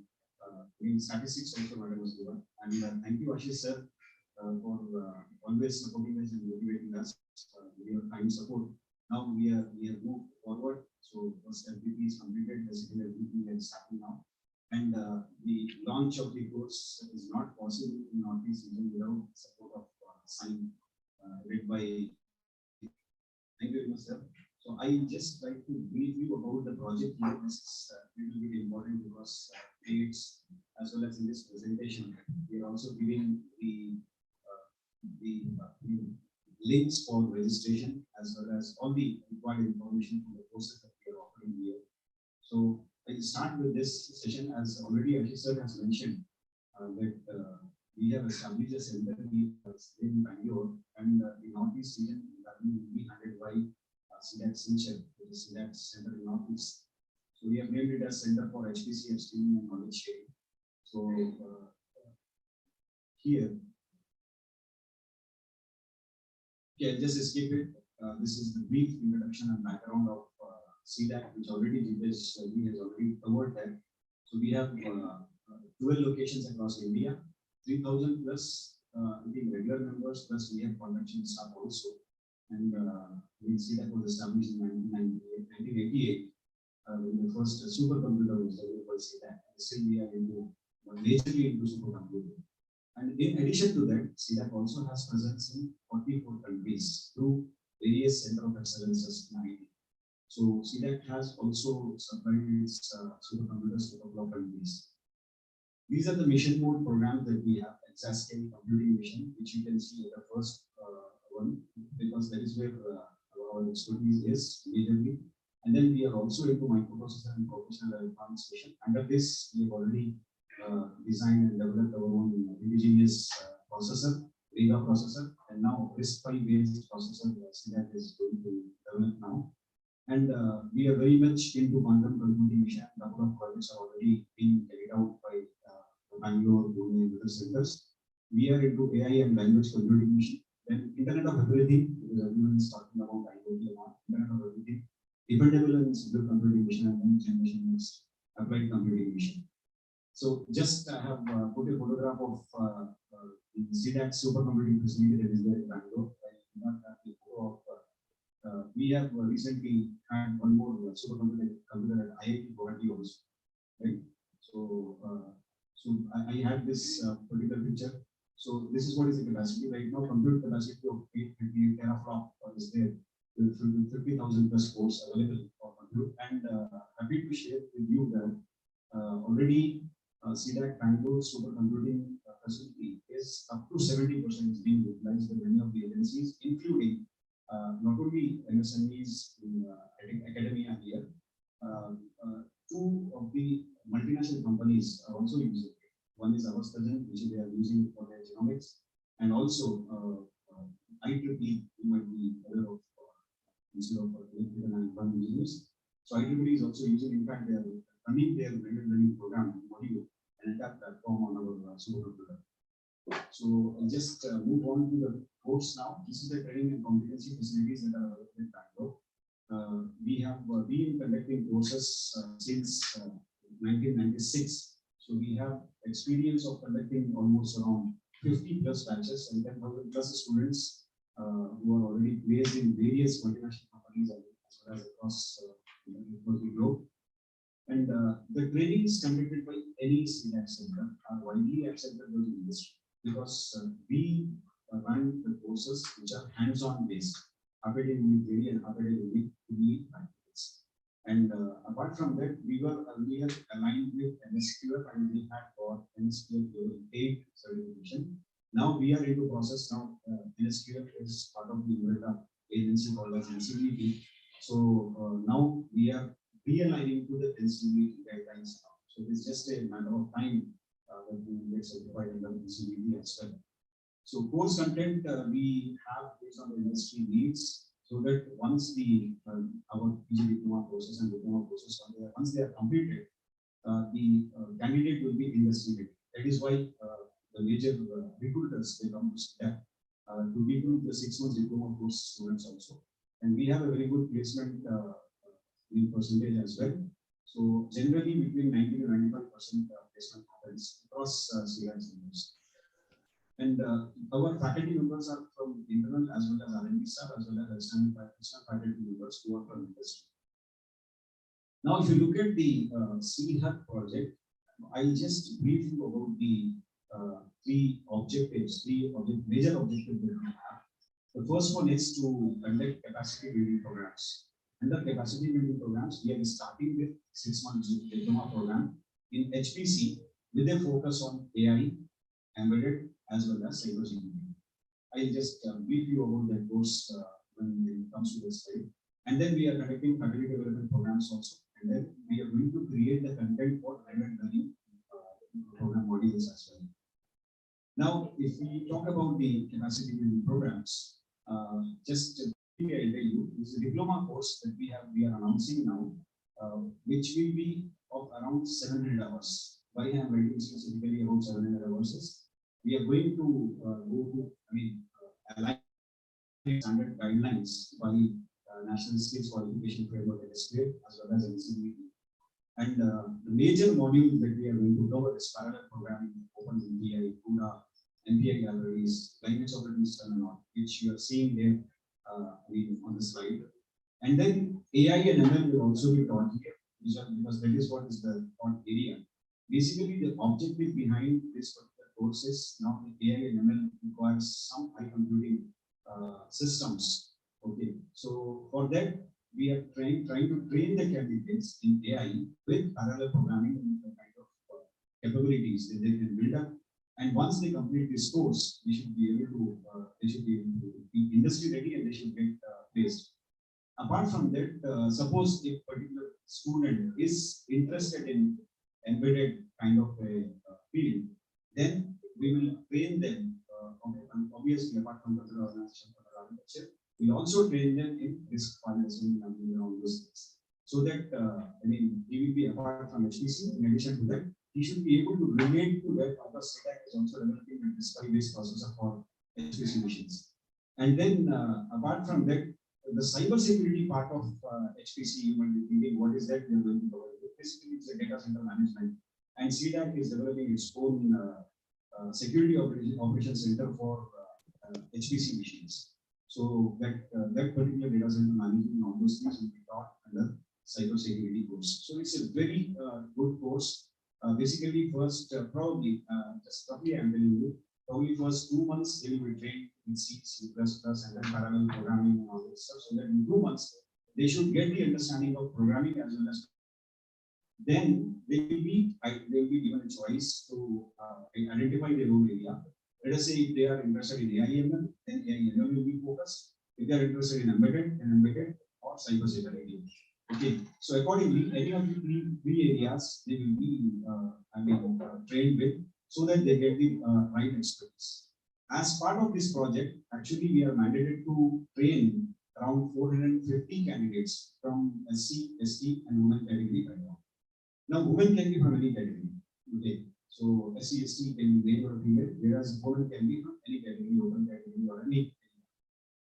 S1: statistics also madam was given. And thank you, Ashish sir, for always supporting us and motivating us with your kind support. Now we are moved forward. So first FDP is completed, the second FDP is starting now. And the launch of the course is not possible in Northeast region without support of sign led by. Thank you very much, sir. So I just like to brief you about the project here. This is a little bit important because dates as well as in this presentation, we are also giving the links for registration as well as all the required information from the courses that we are offering here. So I start with this session as already Ashish sir has mentioned that we have established a center in Bengaluru, and the Northeast region will be handled by CDAC Center, which is CDAC Center in Northeast. So we have named it as Center for HPC Upskilling and Knowledge Sharing. So here, okay, I'll just escape it. This is the brief introduction and background of CDAC, which already has already covered that. So we have 12 locations across India, 3,000 plus regular members, plus we have contraction staff also. And CDAC was established in 1988 when the first supercomputer was developed by CDAC. Still we are majorly into supercomputing. And in addition to that, CDAC also has presence in 44 countries through various centers of excellence in IT. So CDAC has also supplied its supercomputers to a couple of countries. These are the mission mode programs that we have: Exascale Computing Mission, which you can see at the first one, because that is where our expertise is majorly. And then we are also into microprocessor and professional electronics mission. Under this, we have already designed and developed our own indigenous processor, Vega processor, and now RISC-V based processor that is going to develop now. And we are very much into quantum computing mission. A couple of projects are already being carried out by Bangalore, Pune, and other centers. We are into AI and language computing mission. Then Internet of Everything, because everyone is talking about IoT and Internet of Everything.
S9: dependable and simple computing vision and new generation next applied computing vision. So just I have put a photograph of the CDAC supercomputing facility that is there in Bangalore. I do not have the photo of, we have recently had one more supercomputer at IIT Guwahati also, right? So, I had this particular picture. So this is what is the capacity right now. Compute capacity of 828 teraflop is there with 50,000 plus cores available for compute. And happy to share with you that already CDAC Bangalore supercomputing facility is up to 70% is being utilized by many of the agencies, including not only MSMEs in academia here. Two of the multinational companies are also using it. One is ours present, which they are using for their genomics, and also IEEE, you might be aware of Institute of Electrical and Environment Engineers. So IEEE is also using, in fact, they are running their learning program module and entire platform on our supercomputer. So I'll just move on to the course now. This is the training and competency facilities that are available in Bangalore. We have been conducting courses since 1996. So we have experience of conducting almost around 50 plus batches and 10,000 plus students who are already placed in various multinational companies as well as across the globe. And the trainings conducted by any CDAC center are widely accepted by the industry because we run the courses which are hands-on based, academically theory and academically practice. And apart from that, we were earlier aligned with NSQF and we had got NSQF level 8 certification. Now we are into process now. NSQF is part of the umbrella agency called as NCVT. So now we are realigning to the NCVT guidelines now. So it's just a matter of time that we will get certified under NCVT as well. So course content we have based on the industry needs. So that once the our PG diploma courses and diploma courses once they are completed, the candidate will be industry ready. That is why the major recruiters they come to CDAC to recruit the 6 months diploma course students also. And we have a very good placement in percentage as well. So generally between 90 to 95% placement happens across CDAC centers. And our faculty members are from internal as well as R&D staff as well as external faculty members who are from industry. Now, if you look at the C-HUK project, I'll just brief you about the three major objectives that we have. The first one is to conduct capacity building programs. Under capacity building programs, we are starting with 6 months diploma program in HPC with a focus on AI, embedded, as well as cybersecurity. I'll just brief you about that course when it comes to this slide. And then we are conducting faculty development programs also. And then we are going to create the content for private learning program modules as well. Now, if we talk about the capacity building programs, just I'll tell you, this is a diploma course that we are announcing now, which will be of around 700 hours. Why I am writing specifically about 700 hours is we are going to go to, align standard guidelines by National Skills Qualification Framework as well as NCVT. And the major modules that we are going to cover is parallel programming, Open MPI, CUDA, MPI galleries, language operating system and all, which you are seeing there on the slide. And then AI and ML will also be taught here, because that is what is the taught area. Basically, the objective behind this particular course is now the AI and ML requires some high computing systems. Okay, so for that we are trying to train the candidates in AI with parallel programming kind of capabilities that they can build up. And once they complete this course, they should be able to be industry ready and they should get placed. Apart from that, suppose a particular student is interested in embedded kind of a field, then we will train them. Obviously, apart from the organization for the architecture, we also train them in risk finance and all those things. So that he will be apart from HPC. In addition to that, he should be able to relate to that because CDAC is also developing a risk-based processor for HPC machines. And then apart from that, the cyber security part of HPC, you might be thinking, what is that we are going to cover? Basically, it's a data center management, and CDAC is developing its own security operation center for HPC machines. So that particular data center management and all those things will be taught under cyber security course. So it's a very good course. Basically, first probably just roughly I'm telling you, probably first 2 months they will be trained in C, C++, and then parallel programming and all this stuff. So that in 2 months they should get the understanding of programming as well as. Then they will be given a choice to identify their own area. Let us say if they are interested in AIML, then AIML will be focused. If they are interested in embedded, then embedded or cyber security. Okay, so accordingly, any of the three areas they will be trained with, so that they get the right expertise. As part of this project, actually we are mandated to train around 450 candidates from SC, ST, and women category background. Now, women can be from any category. Okay, so SC, ST can be male or female, whereas women can be from any category, open category, or any.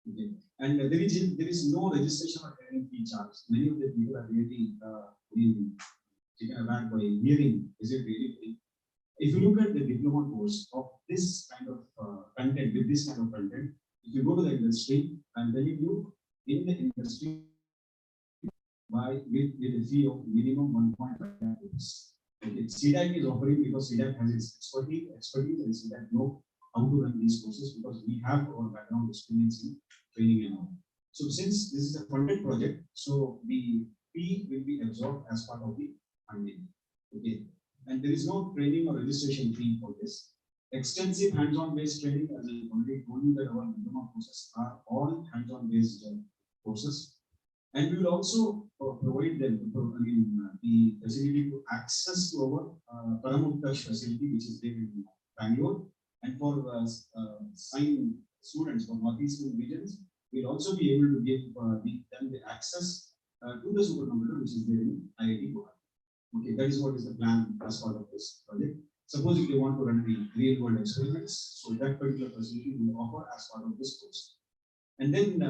S9: Okay, and there is no registration or training fee charge. Many of the people are really taken aback by hearing, is it really free? If you look at the diploma course of this kind of content, with this kind of content, if you go to the industry, I'm telling you, in the industry, with a fee of minimum 1.5 lakhs. Okay, CDAC is offering because CDAC has its expertise, and CDAC know how to run these courses because we have our background experience in training and all. So since this is a funded project, so the fee will be absorbed as part of the funding. Okay, and there is no training or registration fee for this. Extensive hands-on based training, as I already told you, that our diploma courses are all hands-on based courses. And we will also provide them, the facility to access to our Paramuktash facility, which is there in Bangalore. And for sign students from northeastern regions, we'll also be able to give them the access to the supercomputer, which is there in IIT Guwahati. Okay, that is what is the plan as part of this project. Suppose if they want to run the real world experiments, so that particular facility will offer as part of this course. And then,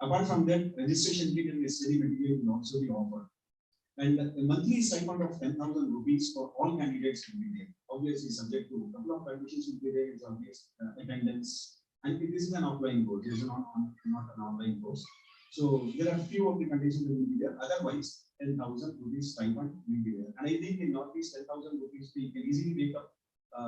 S9: apart from that, registration kit and study material will also be offered. And a monthly stipend of 10,000 rupees for all candidates will be there. Obviously, subject to a couple of conditions will be there. It's obvious attendance, and this is an offline course. It is not an online course. So there are few of the conditions that will be there. Otherwise, 10,000 rupees stipend will be there. And I think in Northeast, 10,000 rupees you can easily make up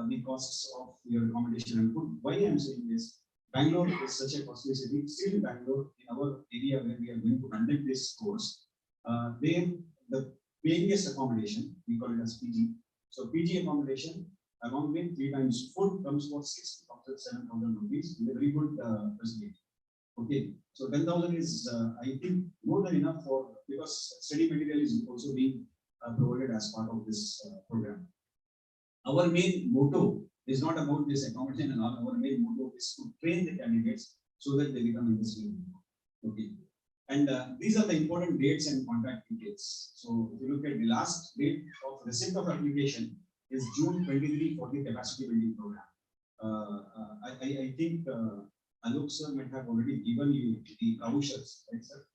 S9: the costs of your accommodation and food. Why I am saying this? Bangalore is such a costly city. Still in Bangalore, in our area where we are going to conduct this course, there the payingest accommodation, we call it as PG. So PG accommodation, along with 3 times food, comes for 6,000, 7,000 rupees with a very good facility. Okay, so 10,000 is, I think, more than enough for, because study material is also being provided as part of this program. Our main motto is not about this accommodation and all. Our main motto is to train the candidates so that they become industry. Okay, and these are the important dates and contact details. So if you look at the last date of receipt of application is June 23 for the capacity building program. I think Alok sir might have already given you the brochures, right, sir?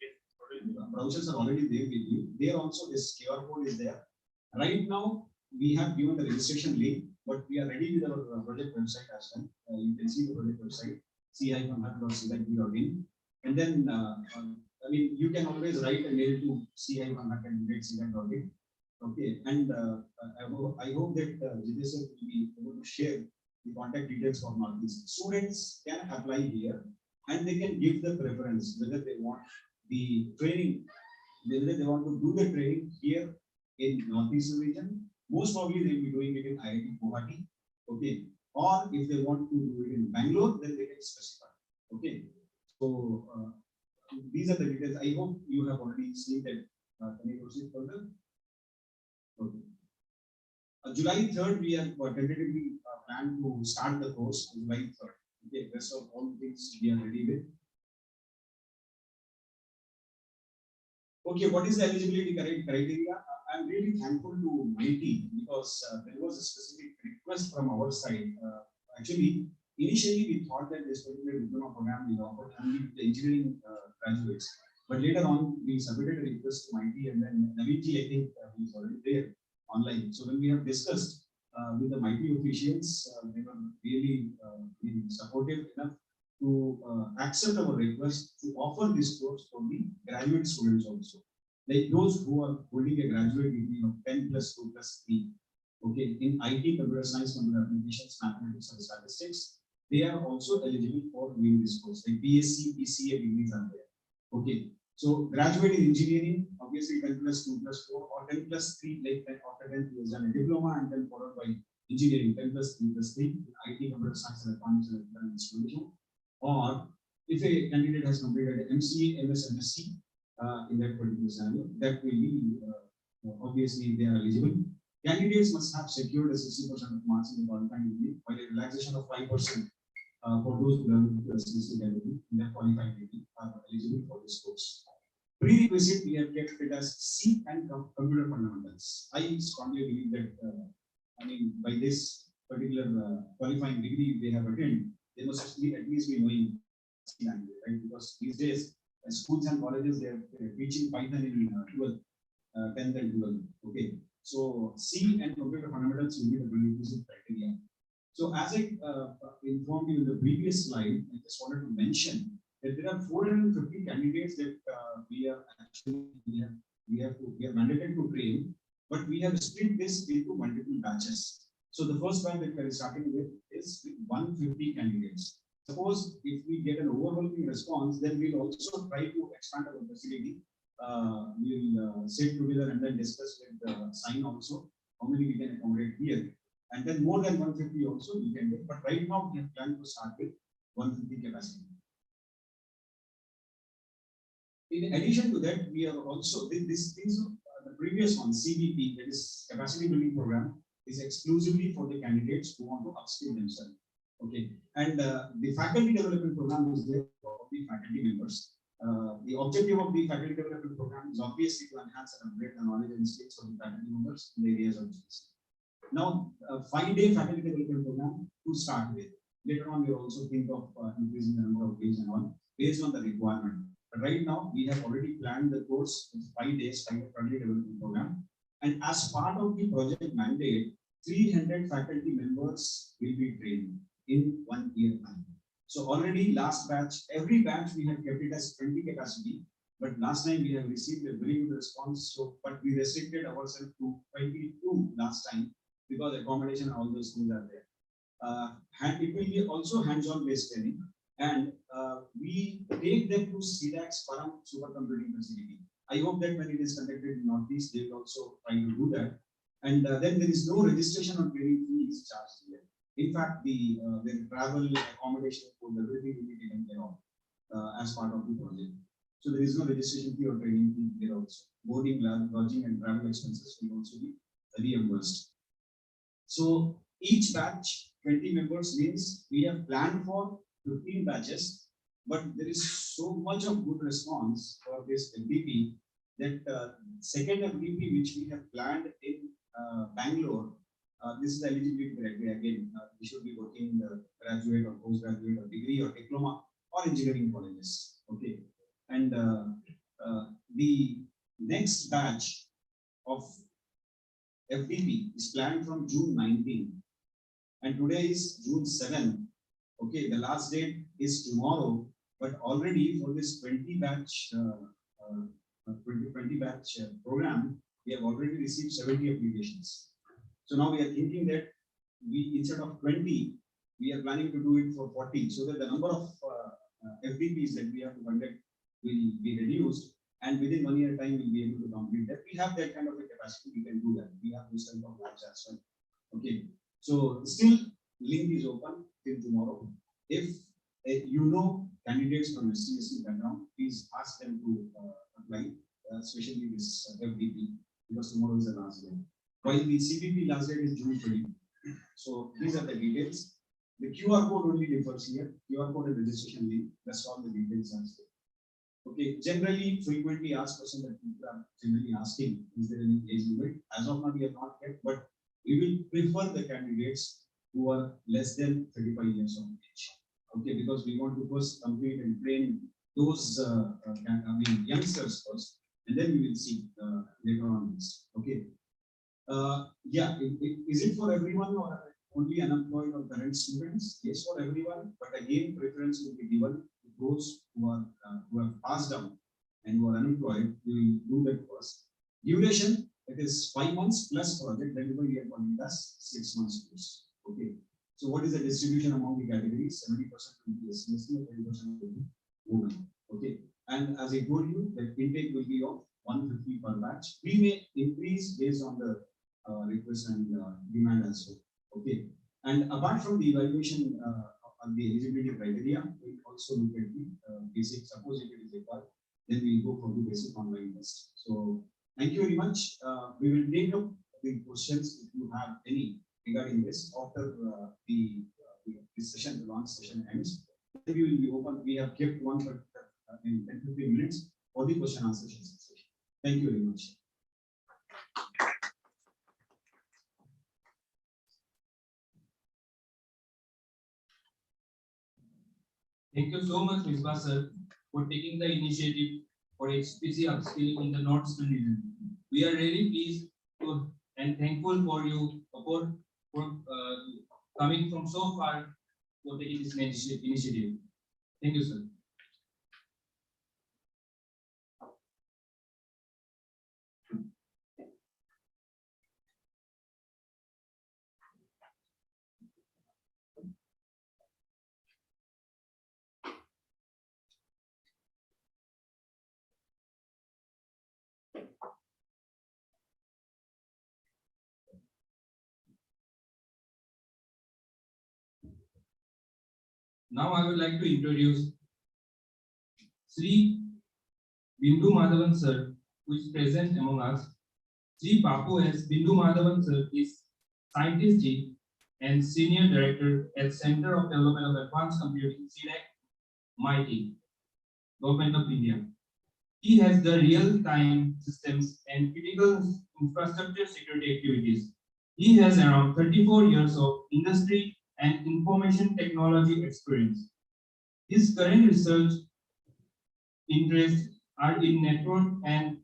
S9: Brochures are already there with you. There also this QR code is there. Right now, we have given the registration link, but we are ready with our project website as well. You can see the project website, C-HUK.in. And then, I mean, you can always write a mail to C-HUK@CDAC.in. Okay, and I hope that Jitesh will be able to share the contact details for Northeast. Students can apply here and they can give the preference whether they want the training, whether they want to do the training here in Northeast region. Most probably they will be doing it in IIT Guwahati. Okay, or if they want to do it in Bangalore, then they can specify. Okay, so these are the details. I hope you have already seen that. Can you proceed further? Okay. July 3rd, we have tentatively planned to start the course on July 3rd. Okay, rest of all things we are ready with. Okay, what is the eligibility criteria? I'm really thankful to MIT because there was a specific request from our side. Actually, initially we thought that this particular diploma program will offer only the engineering graduates. But later on, we submitted a request to MIT, and then Naviti, I think, he's already there online. So when we have discussed with the MIT officials, they were really being supportive enough to accept our request to offer this course for the graduate students also. Like those who are holding a graduate degree of 10 plus 2 plus 3, okay, in IT, computer science, computer applications, mathematics, and statistics, they are also eligible for doing this course. Like BSc, BCA degrees are there. Okay, so graduate in engineering, obviously 10 plus 2 plus 4, or 10 plus 3, like after 10 years done a diploma, and then followed by engineering 10 plus 3 plus 3, IT, computer science, electronics, and installation. Or if a candidate has completed MCA, MS, MSc in that particular scenario, that will be obviously they are eligible. Candidates must have secured a 60% of marks in the qualifying degree, while a relaxation of 5% for those who learn to assist in that qualifying degree are eligible for this course. Prerequisite, we have kept it as C and computer fundamentals. I strongly believe that, I mean, by this particular qualifying degree they have attained, they must actually at least be knowing C language, right? Because these days, schools and colleges, they are teaching Python in 12th, 10th and 12th. Okay, so C and computer fundamentals will be the prerequisite criteria. So as I informed you in the previous slide, I just wanted to mention that there are 450 candidates that we are mandated to train, but we have split this into multiple batches. So the first batch that we are starting with is with 150 candidates. Suppose if we get an overwhelming response, then we'll also try to expand our facility. We'll sit together and then discuss with Sign also how many we can accommodate here. And then more than 150 also we can do. But right now we have planned to start with 150 capacity. In addition to that, we are also the previous one, CBP, that is capacity building program, is exclusively for the candidates who want to upskill themselves. Okay, and the faculty development program is there for the faculty members. The objective of the faculty development program is obviously to enhance and upgrade the knowledge and skills of the faculty members in the areas of business. Now, a 5-day faculty development program to start with. Later on, we also think of increasing the number of days and all based on the requirement. But right now, we have already planned the course with 5 days faculty development program. And as part of the project mandate, 300 faculty members will be trained in 1 year time. So already last batch, every batch we have kept it as 20 capacity. But last time we have received a very good response. So, but we restricted ourselves to 22 last time, because accommodation and all those things are there. And it will be also hands-on based training, and we take them to CDAC's Param supercomputing facility. I hope that when it is conducted in Northeast, they will also try to do that. And then there is no registration or training fees charged here. In fact, the travel, accommodation, food, everything will be taken care of as part of the project. So there is no registration fee or training fee there also. Boarding, lodging, and travel expenses will also be reimbursed. So each batch, 20 members, means we have planned for 15 batches, but there is so much of good response for this FDP that second FDP which we have planned in Bangalore, this is the eligibility criteria. Again, we should be working the graduate or postgraduate or degree or diploma or engineering colleges. Okay, and the next batch of FDP is planned from June 19, and today is June 7. Okay, the last date is tomorrow, but already for this 20 batch program, we have already received 70 applications. So now we are thinking that we, instead of 20, we are planning to do it for 40, so that the number of FDPs that we have to conduct will be reduced, and within 1 year time we'll be able to complete that. We have that kind of a capacity, we can do that. We have this kind of labs as well. Okay, so still link is open till tomorrow. If you know candidates from SCSC background, please ask them to apply, especially this FDP, because tomorrow is the last day. While the CBP last date is June 20. So these are the details. The QR code only differs here. QR code and registration link. That's all the details are there. Okay, generally, frequently asked question that people are generally asking, is there any age limit? As of now, we have not yet, but we will prefer the candidates who are less than 35 years of age. Okay, because we want to first complete and train those youngsters first, and then we will see later on this. Okay. Yeah, is it for everyone or only unemployed or current students? Yes, for everyone, but again, preference will be given to those who have passed out and who are unemployed. We will do that first. Duration, it is 5 months plus project delivery year calling us 6 months course. Okay. So what is the distribution among the categories? 70% will be SMSC and 30% will be women. Okay. And as I told you, the intake will be of 150 per batch. We may increase based on the request and demand as well. Okay. And apart from the evaluation on the eligibility criteria, we also look at the basic. Suppose if it is required, then we will go for the basic online test. So thank you very much. We will take up the questions if you have any regarding this after this session, the launch session ends. Then we will be open. We have kept one in 10-15 minutes for the question answer session. Thank you very much.
S7: Thank you so much, Ms. Sir, for taking the initiative for HPC upskilling in the Northeastern region. We are really pleased and thankful for you for coming from so far for taking this initiative. Thank you, sir. Now I would like to introduce Sri Bindu Madhavan sir, who is present among us. Sri Bapu S. Bindu Madhavan sir is Scientist Chief and Senior Director at Center of Development of Advanced Computing, CDAC, MIT, Government of India. He has the real-time systems and critical infrastructure security activities. He has around 34 years of industry and information technology experience. His current research interests are in network and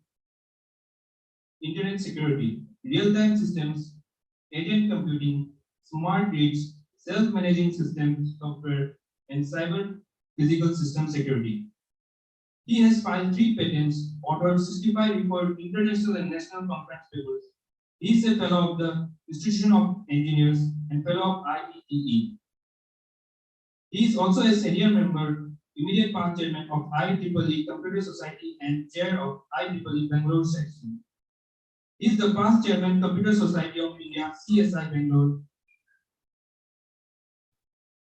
S7: internet security, real-time systems, agent computing, smart grids, self-managing system software, and cyber physical system security. He has filed 3 patents, authored 65 report international and national conference papers. He is a fellow of the Institution of Engineers and fellow of IEEE. He is also a senior member, immediate past chairman of IEEE Computer Society and chair of IEEE Bengaluru section. He is the past chairman, Computer Society of India, CSI Bengaluru,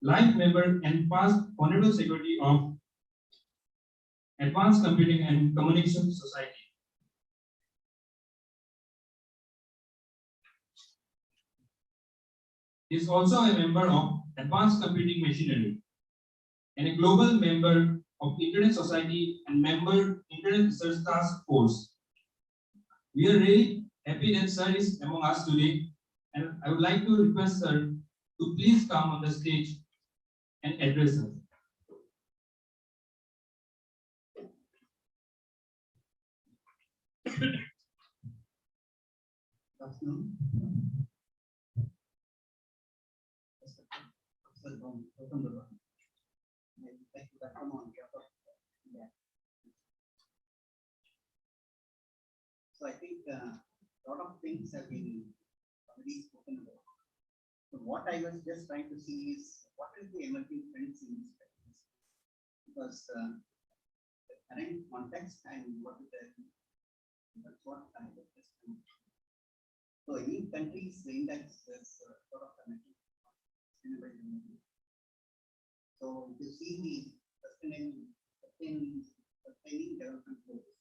S7: life member and past honorable secretary of Advanced Computing and Communication Society. He is also a member of Advanced Computing Machinery and a global member of Internet Society and member Internet Research Task Force. We are really happy that sir is among us today, and I would like to request sir to please come on the stage and address us.
S10: Afternoon. So I think a lot of things have been already spoken about. So what I was just trying to see is what is the emerging trends in this space, because the current context and what is that's what I was just thinking. So in countries, the index is sort of a sustainable. So if you see the sustaining development goals,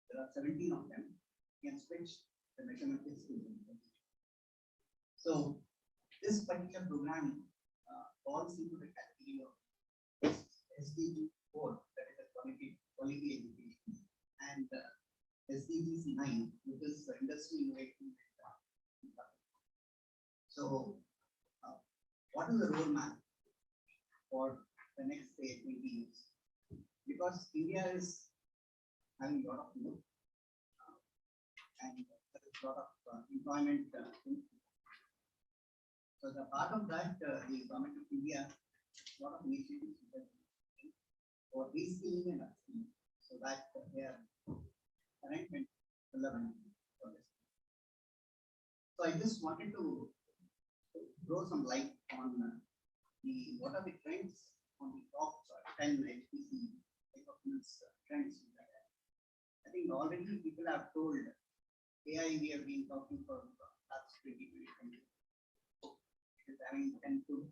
S10: there are 17 of them, against which the measurement is 2. So this particular program falls into the category of SDG 4, that is quality education, and SDGs 9, which is industry innovation. So what is the roadmap for the next, say, 20 years? Because because India is having a lot of growth and there is a lot of employment. So the part of that, the government of India, a lot of initiatives for reskilling and upskilling, so that they are current and relevant for this. So I just wanted to throw some light on what are the trends on the top 10 HPC trends. I think already people have told AI we have been talking for last 20 years. It is having 10 to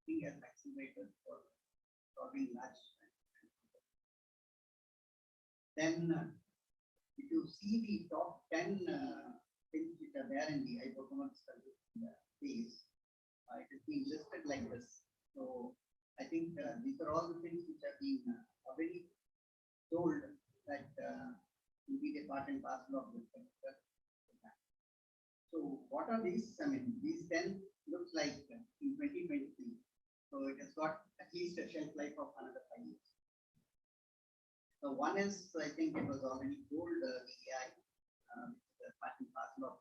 S10: being an accelerator for solving large. Then if you see the top 10 things which are there in the high performance space, it is being listed like this. So I think these are all the things which have been already told that will be the part and parcel of this. So what are these? I mean, these 10 looks like in 2023. So it has got at least a shelf life of another 5 years. So one is, I think it was already told, the AI, the part and parcel of.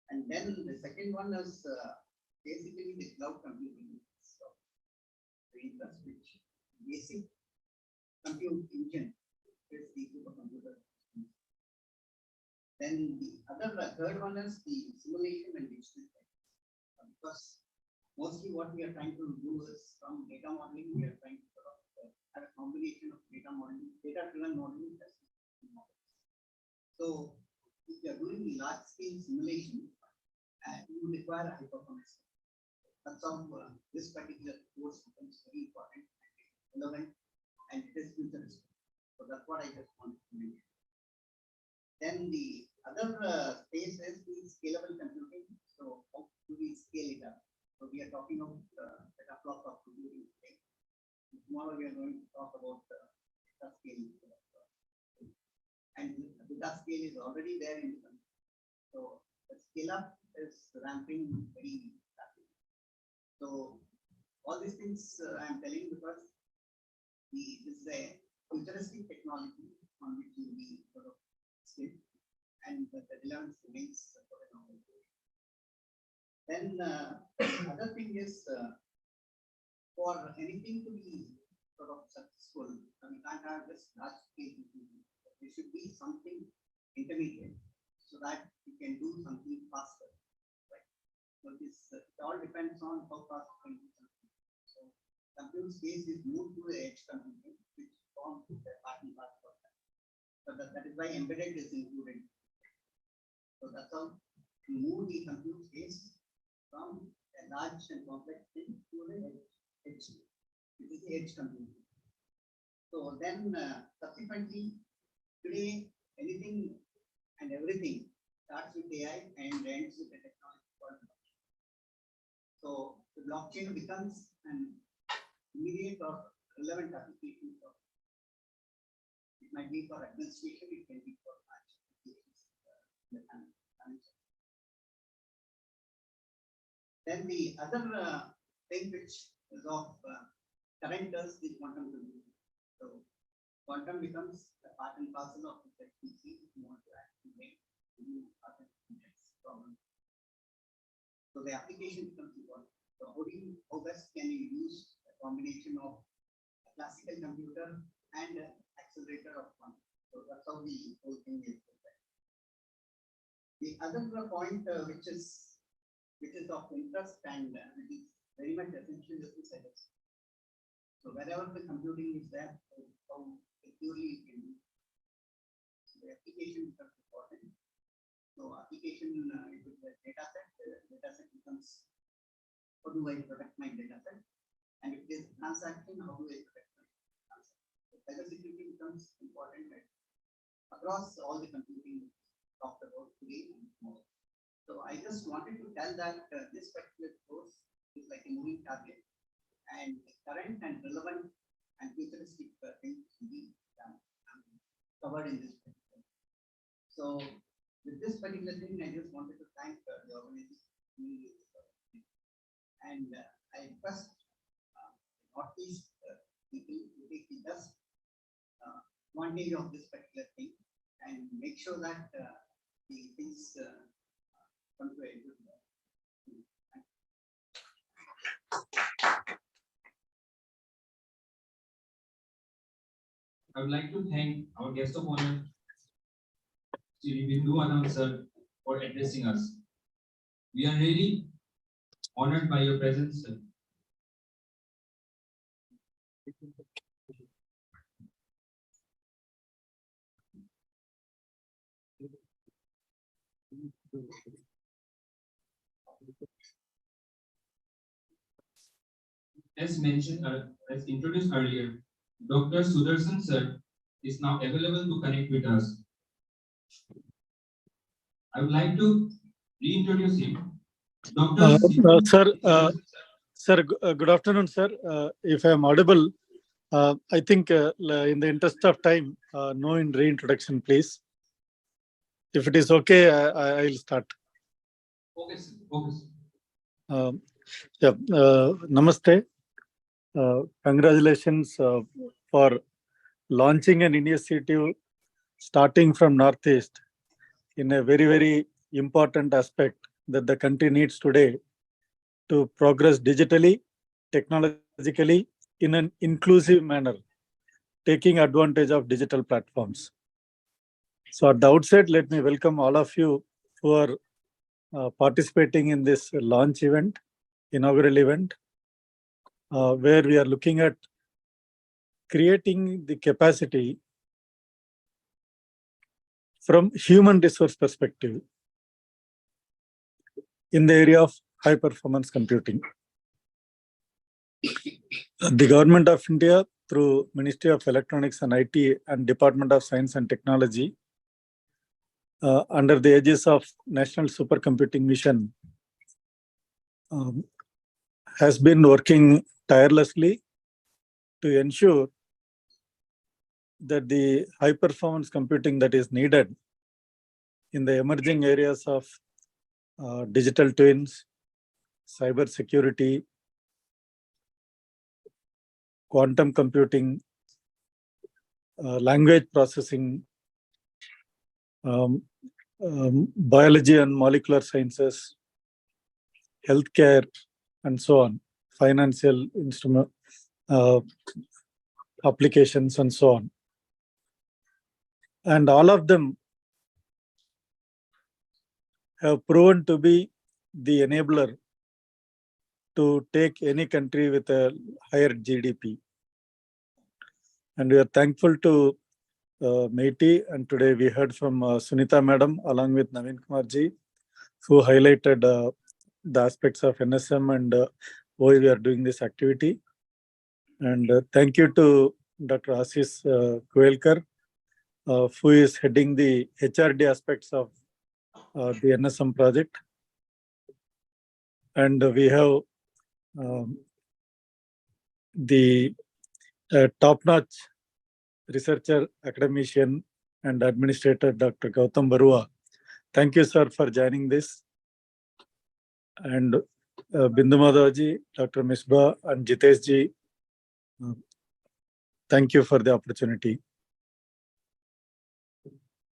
S10: And then the second one is basically the cloud computing. So the which basic compute engine is the supercomputer. Then the third one is the simulation and digital techniques. Because mostly what we are trying to do is from data modeling, we are trying to sort of have a combination of data modeling, data-driven modeling. So if you are doing the large-scale simulation, you require a high performance. That's how this particular course becomes very important, relevant, and it is futuristic. So that's what I just wanted to mention. Then the other space is the scalable computing. So how do we scale it up? So we are talking about petaflops of computing today. Tomorrow we are going to talk about data scaling. And the data scale is already there in the country. So the scale up is ramping very rapidly. So all these things I am telling because this is a futuristic technology on which you will be sort of skilled, and the relevance remains for an organization. Then other thing is for anything to be sort of successful, we can't have this large scale. There should be something intermediate so that we can do something faster. Right? So this it all depends on how fast we can do something. So compute space is moved to the edge computing, which forms the part and parcel of that. So that is why embedded is included. So that's how to move the compute space from a large and complex thing to the edge, which is the edge computing. So then subsequently, today anything and everything starts with AI and ends with a technology called blockchain. So the blockchain becomes an immediate or relevant application for it might be for administration, it can be for large applications. Then the other thing which is of current is the quantum computing. So quantum becomes a part and parcel of the HPC if you want to actually make new problem. So the application becomes important. So how best can you use a combination of a classical computer and an accelerator of quantum? So that's how the whole thing is. The other point which is of interest and which is very much essential is the cybersecurity. So wherever the computing is there, how securely it can be. So the application becomes important. So application if it's a data set becomes how do I protect my data set? And if it is transaction, how do I protect my transaction? So cybersecurity becomes important across all the computing talked about today and tomorrow. So I just wanted to tell that this particular course is like a moving target, and current and relevant and futuristic things to be covered in this particular. So with this particular thing, I just wanted to thank the organization And I request Northeast people to take the best advantage of this particular thing and make sure that the things come to a good.
S7: I would like to thank our guest of honor, Sri Bindu Madam sir, for addressing us. We are really honored by your presence, sir. As mentioned, as introduced earlier, Dr. Sudarshan sir is now available to connect with us. I would like to reintroduce him. Dr.
S11: Sir, good afternoon, sir. If I am audible, I think in the interest of time, no in reintroduction, please. If it is okay, I will start.
S7: Okay, sir. Okay, sir.
S11: Namaste. Congratulations for launching an initiative starting from Northeast in a very, very important aspect that the country needs today to progress digitally, technologically, in an inclusive manner, taking advantage of digital platforms. So at the outset, let me welcome all of you who are participating in this launch event, inaugural event, where we are looking at creating the capacity from human resource perspective in the area of high performance computing. The Government of India, through Ministry of Electronics and IT and Department of Science and Technology, under the aegis of National Supercomputing Mission, has been working tirelessly to ensure that the high performance computing that is needed in the emerging areas of digital twins, cyber security, quantum computing, language processing, biology and molecular sciences, healthcare, and so on, financial instrument applications, and so on. And all of them have proven to be the enabler to take any country with a higher GDP. And we are thankful to MEITI, and today we heard from Sunita Madam along with Naveen Kumarji, who highlighted the aspects of NSM and why we are doing this activity. And thank you to Dr. Ashish Kuelkar, who is heading the HRD aspects of the NSM project. And we have the top-notch researcher, academician, and administrator, Dr. Gautam Barua. Thank you, sir, for joining this. And Bindu Madhavji, Dr. Misbah, and Jitesh ji, thank you for the opportunity.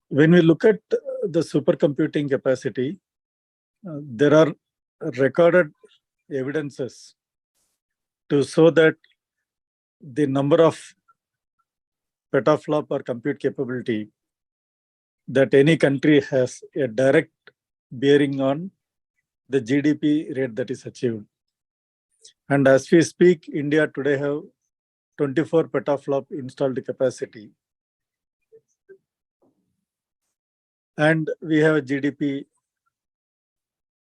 S11: When we look at the supercomputing capacity, there are recorded evidences to show that the number of petaflop or compute capability that any country has a direct bearing on the GDP rate that is achieved. And as we speak, India today have 24 petaflop installed capacity. And we have a GDP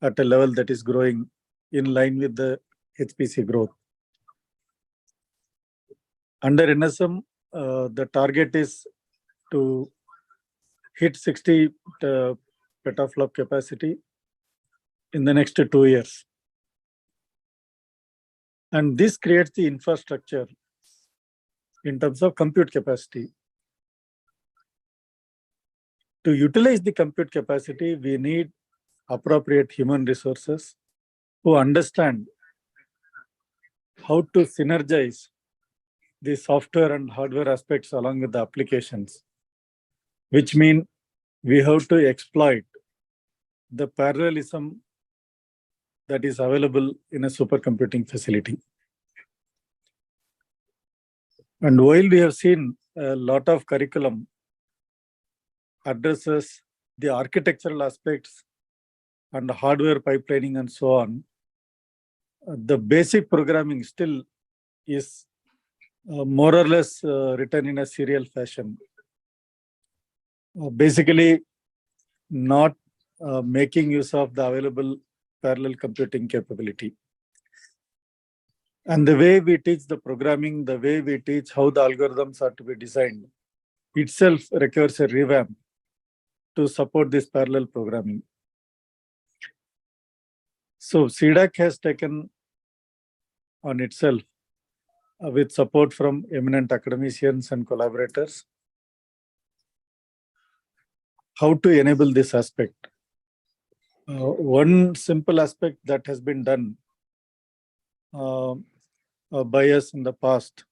S11: at a level that is growing in line with the HPC growth. Under NSM, the target is to hit 60 petaflop capacity in the next 2 years. And this creates the infrastructure in terms of compute capacity. To utilize the compute capacity, we need appropriate human resources who understand how to synergize the software and hardware aspects along with the applications, which mean we have to exploit the parallelism that is available in a supercomputing facility. And while we have seen a lot of curriculum addresses the architectural aspects and hardware pipelining and so on, the basic programming still is more or less written in a serial fashion. Basically, not making use of the available parallel computing capability. And the way we teach the programming, the way we teach how the algorithms are to be designed, itself requires a revamp to support this parallel programming. So CDAC has taken on itself, with support from eminent academicians and collaborators, how to enable this aspect. One simple aspect that has been done by us in the past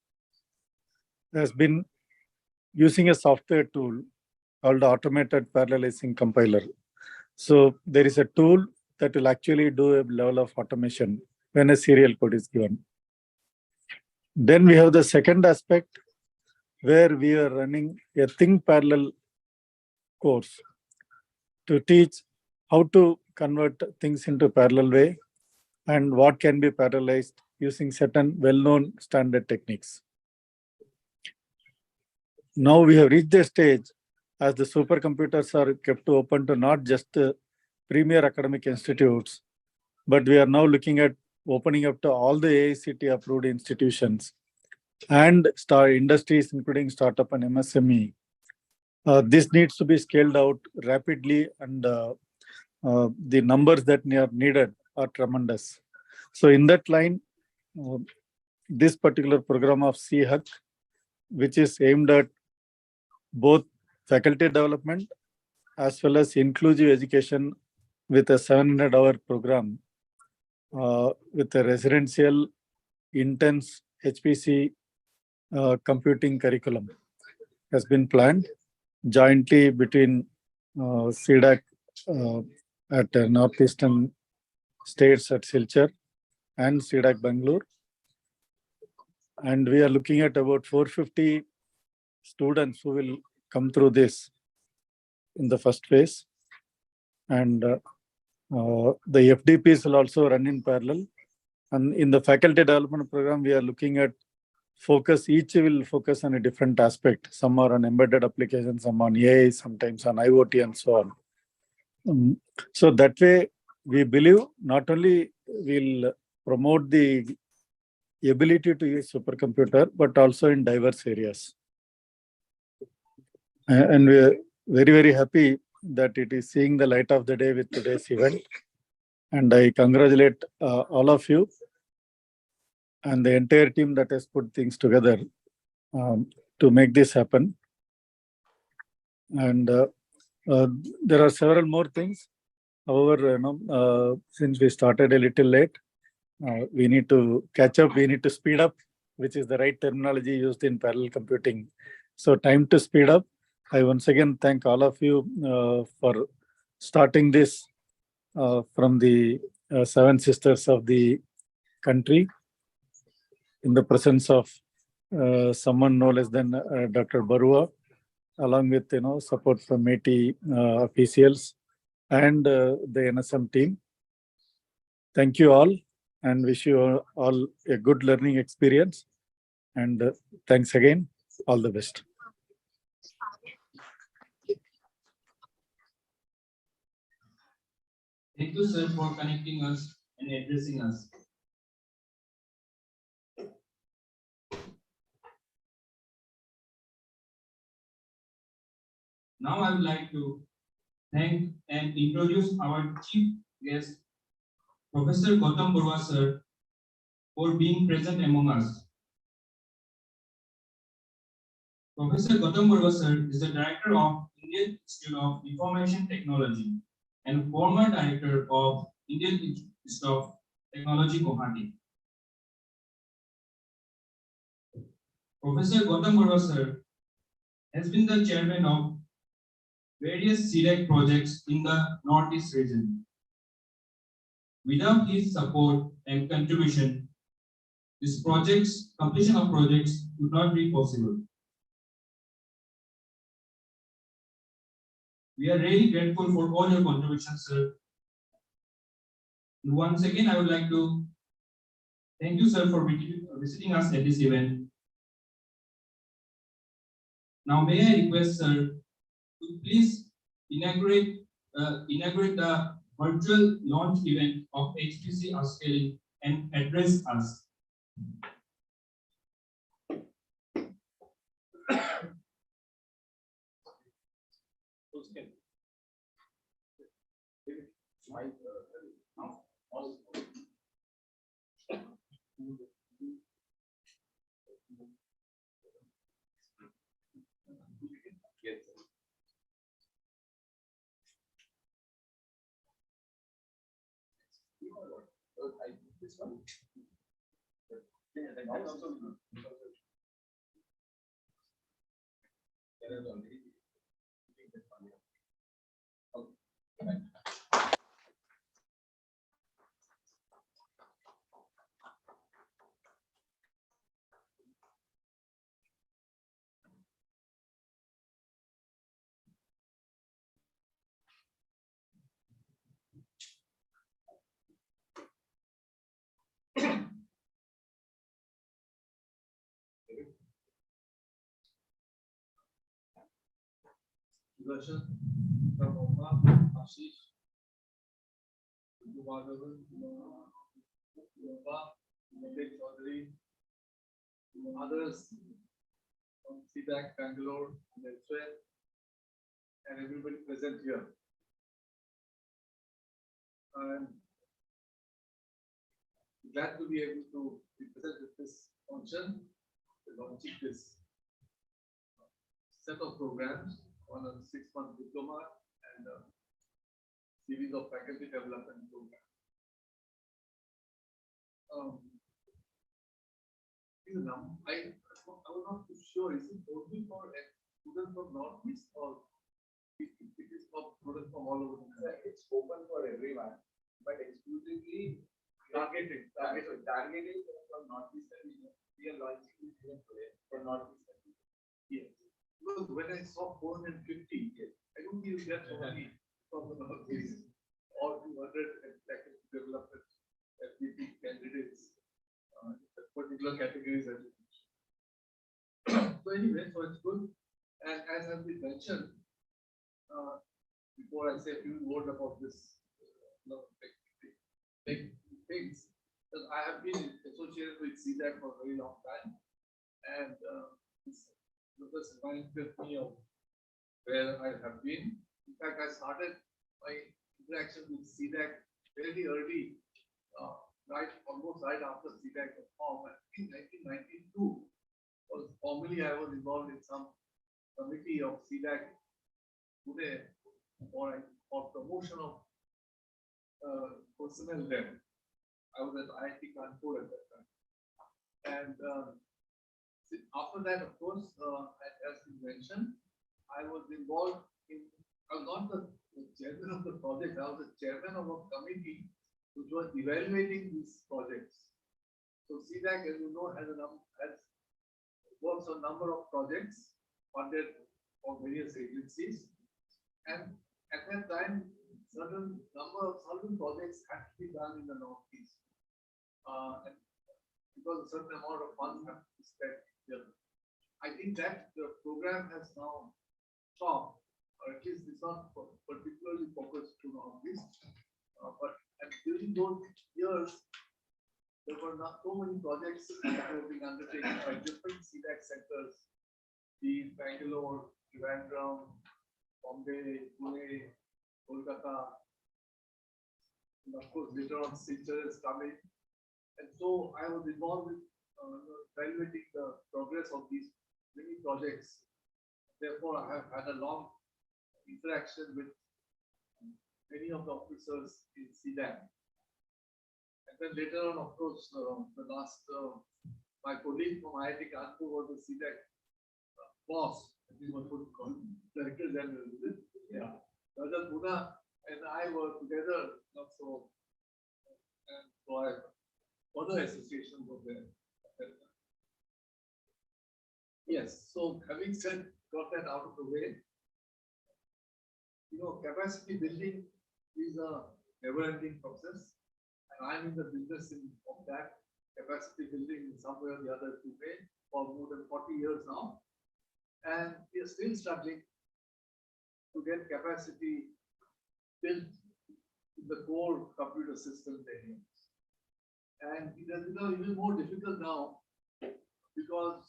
S11: has been using a software tool called Automated Parallelizing Compiler. So there is a tool that will actually do a level of automation when a serial code is given. Then we have the second aspect where we are running a think parallel course to teach how to convert things into parallel way and what can be parallelized using certain well-known standard techniques. Now we have reached a stage as the supercomputers are kept open to not just the premier academic institutes, but we are now looking at opening up to all the AICTE approved institutions and industries, including startup and MSME. This needs to be scaled out rapidly, and the numbers that are needed are tremendous. So in that line, this particular program of C-HUK, which is aimed at both faculty development as well as inclusive education with a 700-hour program with a residential intense HPC computing curriculum, has been planned jointly between CDAC at Northeastern States at Silchar and CDAC Bengaluru. And we are looking at about 450 students who will come through this in the first phase. And the FDPs will also run in parallel. And in the faculty development program, we are looking at each will focus on a different aspect. Some are on embedded applications, some on AI, sometimes on IoT and so on. So that way, we believe not only will promote the ability to use supercomputer, but also in diverse areas. And we are very, very happy that it is seeing the light of the day with today's event. And I congratulate all of you and the entire team that has put things together to make this happen. And there are several more things. However, since we started a little late, we need to catch up, we need to speed up, which is the right terminology used in parallel computing. So time to speed up. I once again thank all of you for starting this from the seven sisters of the country in the presence of someone no less than Dr. Barua, along with support from METI officials and the NSM team. Thank you all and wish you all a good learning experience. And thanks again. All the best.
S7: Thank you, sir, for connecting us and addressing us. Now I would like to thank and introduce our chief guest, Professor Gautam Barua, sir, for being present among us. Professor Gautam Barua, sir, is the director of Indian Institute of Information Technology and former director of Indian Institute of Technology, Guwahati. Professor Gautam Barua sir has been the chairman of various CDAC projects in the Northeast region. Without his support and contribution, completion of projects would not be possible. We are really grateful for all your contributions, sir. And once again, I would like to thank you, sir, for visiting us at this event. Now, may I request, sir, to please inaugurate the virtual launch event of HPC upscaling and address us.
S3: This one. Sudarshan, from Oma, Ashish, Chaudhary, others from CDAC, Bengaluru, and elsewhere, and everybody present here. I'm glad to be able to be present at this function, launching this set of programs on a 6-month diploma and a series of faculty development programs. I was not too sure, is it only for students from Northeast or it is for students from all over the country? It's open for everyone, but exclusively targeted from Northeastern region. We are launching this event today for Northeastern region. Yes. Because when I saw 450, I don't think you get so many from the Northeast or 200 faculty development FPP candidates. Particular categories. So anyway, so it's good. And as has been mentioned, before I say a few words about this big things, that I have been associated with CDAC for a very long time, and this reminds me of where I have been. In fact, I started my interaction with CDAC very early. Almost right after CDAC was formed. I think 1992 was formally I was involved in some committee of CDAC Pune for promotion of personnel there. I was at IIT Kanpur at that time. And after that, of course, as you mentioned, I was involved in, I was not the chairman of the project, I was the chairman of a committee which was evaluating these projects. So CDAC, as you know, works on a number of projects funded for various agencies, and at that time, certain projects had to be done in the Northeast, and because a certain amount of funds have to be spent here. I think that the program has now stopped, or at least it's not particularly focused to Northeast, but during those years, there were not so many projects that were being undertaken by different CDAC centers, the Bengaluru, Trivandrum, Bombay, Pune, Kolkata, and of course later on Silchar is coming. And so I was involved with evaluating the progress of these many projects. Therefore, I have had a long interaction with many of the officers in CDAC. And then later on, of course, the last my colleague from IIT Kanpur was the CDAC boss. I think what would call Director General. Yeah. Raja Puna and I were together, so and for other associations were there. Yes, so having said, got that out of the way, capacity building is a never-ending process, and I'm in the business of that capacity building in some way or the other today for more than 40 years now, and we are still struggling to get capacity built in the core computer systems areas. And it has become even more difficult now because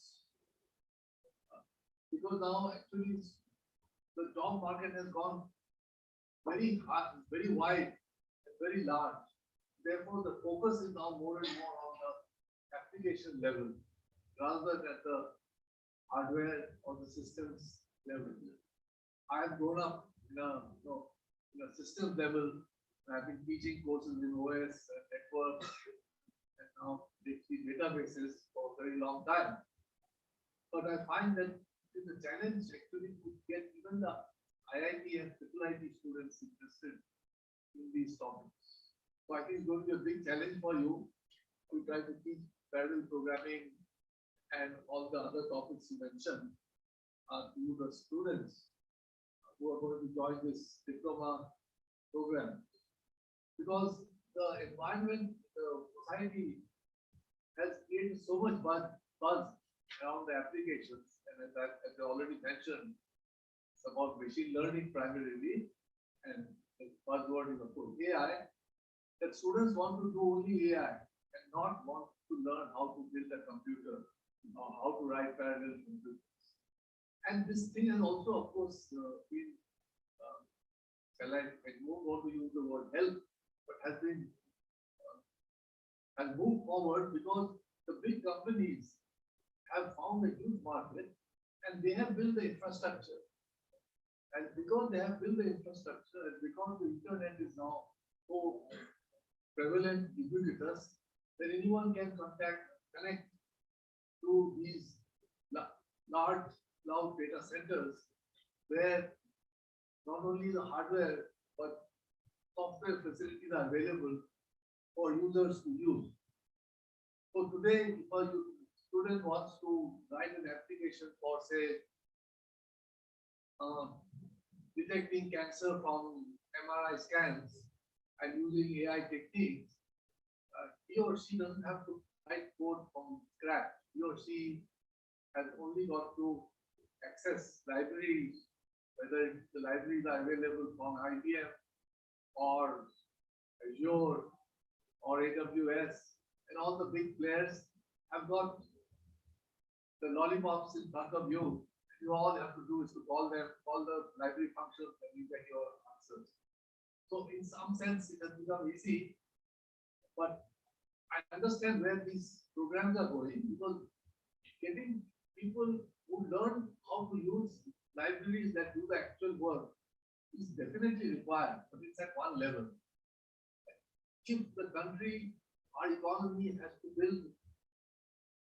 S3: now actually the job market has gone very hard, very wide, and very large. Therefore, the focus is now more and more on the application level rather than at the hardware or the systems level. I have grown up in a system level. I've been teaching courses in OS and networks and now databases for a very long time. But I find that it is a challenge actually to get even the IIT and IIT students interested in these topics. So I think it's going to be a big challenge for you to try to teach parallel programming and all the other topics you mentioned to the students who are going to join this diploma program. Because the environment, the society has created so much buzz around the applications, and as I already mentioned, it's about machine learning primarily, and the buzzword is of course AI, that students want to do only AI and not want to learn how to build a computer or how to write parallel computers. And this thing has also, of course, been, I don't want to use the word help, but has moved forward because the big companies have found a huge market and they have built the infrastructure. And because they have built the infrastructure and because the internet is now so prevalent, ubiquitous, that anyone can connect to these large cloud data centers where not only the hardware but software facilities are available for users to use. So today, if a student wants to write an application for, say, detecting cancer from MRI scans and using AI techniques, he or she doesn't have to write code from scratch. He or she has only got to access libraries, whether the libraries are available from IBM or Azure or AWS, and all the big players have got the lollipops in front of you. You all have to do is to call them, call the library functions, and you get your answers. So in some sense, it has become easy, but I understand where these programs are going, because getting people who learn how to use libraries that do the actual work is definitely required, but it's at one level. If the country, our economy has to build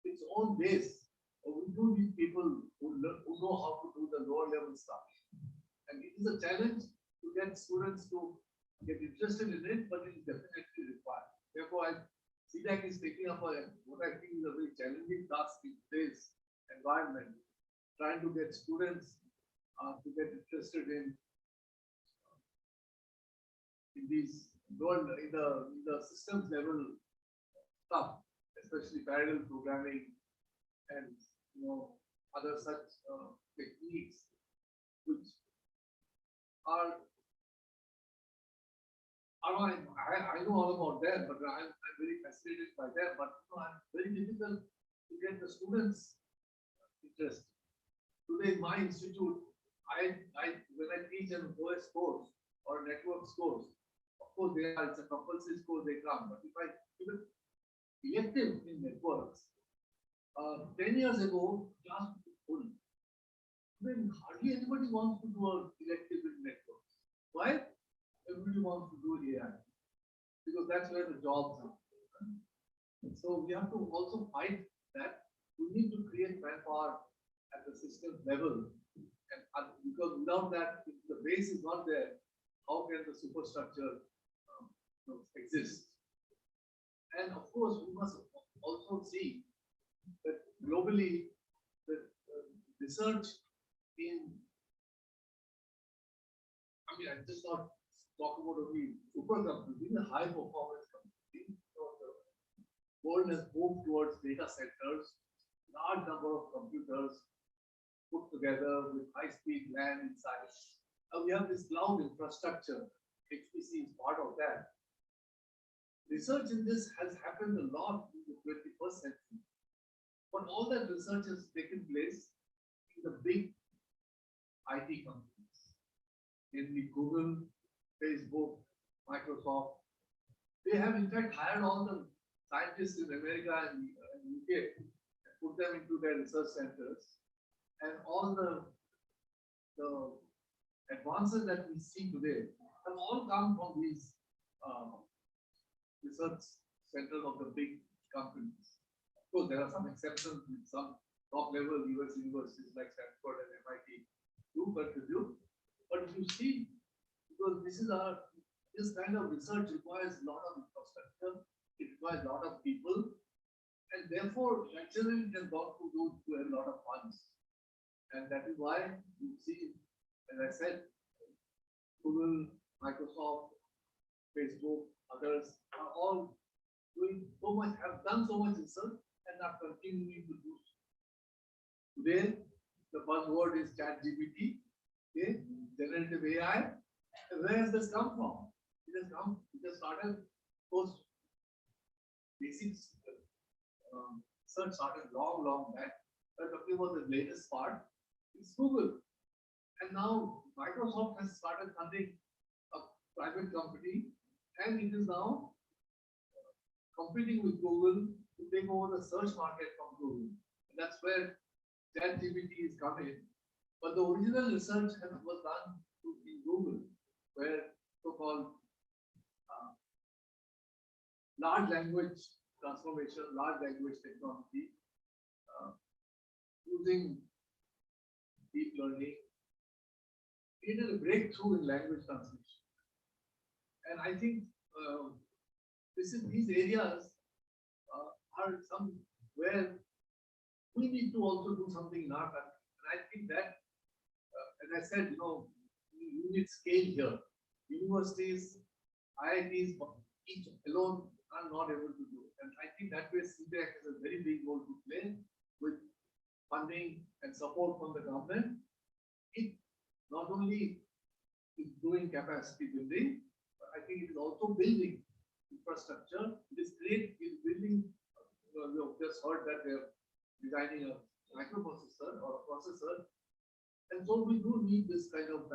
S3: its own base, we do need people who know how to do the lower level stuff. And it is a challenge to get students to get interested in it, but it is definitely required. Therefore, CDAC is taking up what I think is a very challenging task in today's environment, trying to get students to get interested in these in the systems level stuff, especially parallel programming and other such techniques, which are I know all about them, but I'm very fascinated by them. But I'm very difficult to get the students' interest. Today, in my institute, when I teach an OS course or a networks course, of course it's a compulsory course, they come. But if I give it elective in networks, 10 years ago, class was full. Then hardly anybody wants to do an elective in networks. Why? Everybody wants to do AI, because that's where the jobs are. So we have to also fight that we need to create manpower at the system level. And because without that, if the base is not there, how can the superstructure exist? And of course, we must also see that globally, the research in, I mean, I just not talk about only super companies, even high performance companies. The world has moved towards data centers, large number of computers put together with high-speed LAN inside. Now we have this cloud infrastructure. HPC is part of that. Research in this has happened a lot in the 21st century. But all that research has taken place in the big IT companies, namely Google, Facebook, Microsoft. They have in fact hired all the scientists in America and UK and put them into their research centers. And all the advances that we see today have all come from these research centers of the big companies. Of course, there are some exceptions with some top-level US universities like Stanford and MIT do contribute. But if you see, because this kind of research requires a lot of infrastructure, it requires a lot of people, and therefore, naturally, it has got to do to a lot of funds. And that is why you see, as I said, Google, Microsoft, Facebook, others are all doing so much, have done so much research and are continuing to do so. Today, the buzzword is ChatGPT, okay, generative AI. And where has this come from? It has started, of course, basics. Search started long back. I'm talking about the latest part. It's Google. And now Microsoft has started funding a private company, and it is now competing with Google to take over the search market from Google. And that's where ChatGPT is coming. But the original research was done in Google, where so-called large language transformation, large language technology, using deep learning, created a breakthrough in language translation. And I think these areas are some where we need to also do something in our country. And I think that, as I said, you need scale here. Universities, IITs, each alone are not able to do it. And I think that way CDAC has a very big role to play with funding and support from the government. It not only is doing capacity building, but I think it is also building infrastructure. It is building, we have just heard that they're designing a microprocessor or a processor. And so we do need this kind of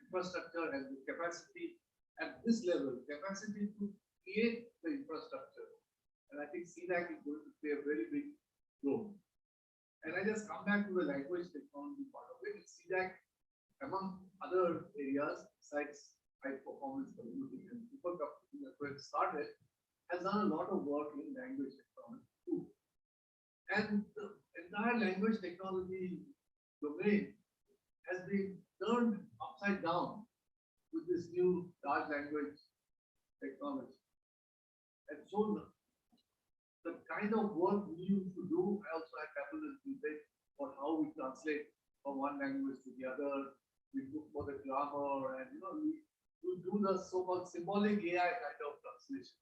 S3: infrastructure and capacity at this level, capacity to create the infrastructure. And I think CDAC is going to play a very big role. And I just come back to the language technology part of it. CDAC, among other areas, besides high performance computing and supercomputing, that's where it started, has done a lot of work in language technology too. And the entire language technology domain has been turned upside down with this new large language technology. And so the kind of work we used to do, I also had capital debate on how we translate from one language to the other. We look for the grammar, and we do the so-called symbolic AI kind of translation.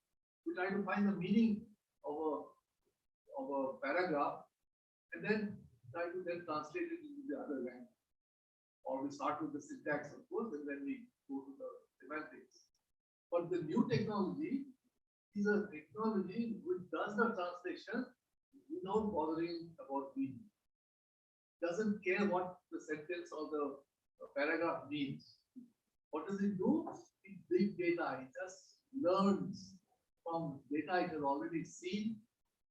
S3: We try to find the meaning of a paragraph, and then try to translate it into the other language. Or we start with the syntax, of course, and then we go to the semantics. But the new technology is a technology which does the translation without bothering about meaning. Doesn't care what the sentence or the paragraph means. What does it do? It big data. It just learns from data it has already seen,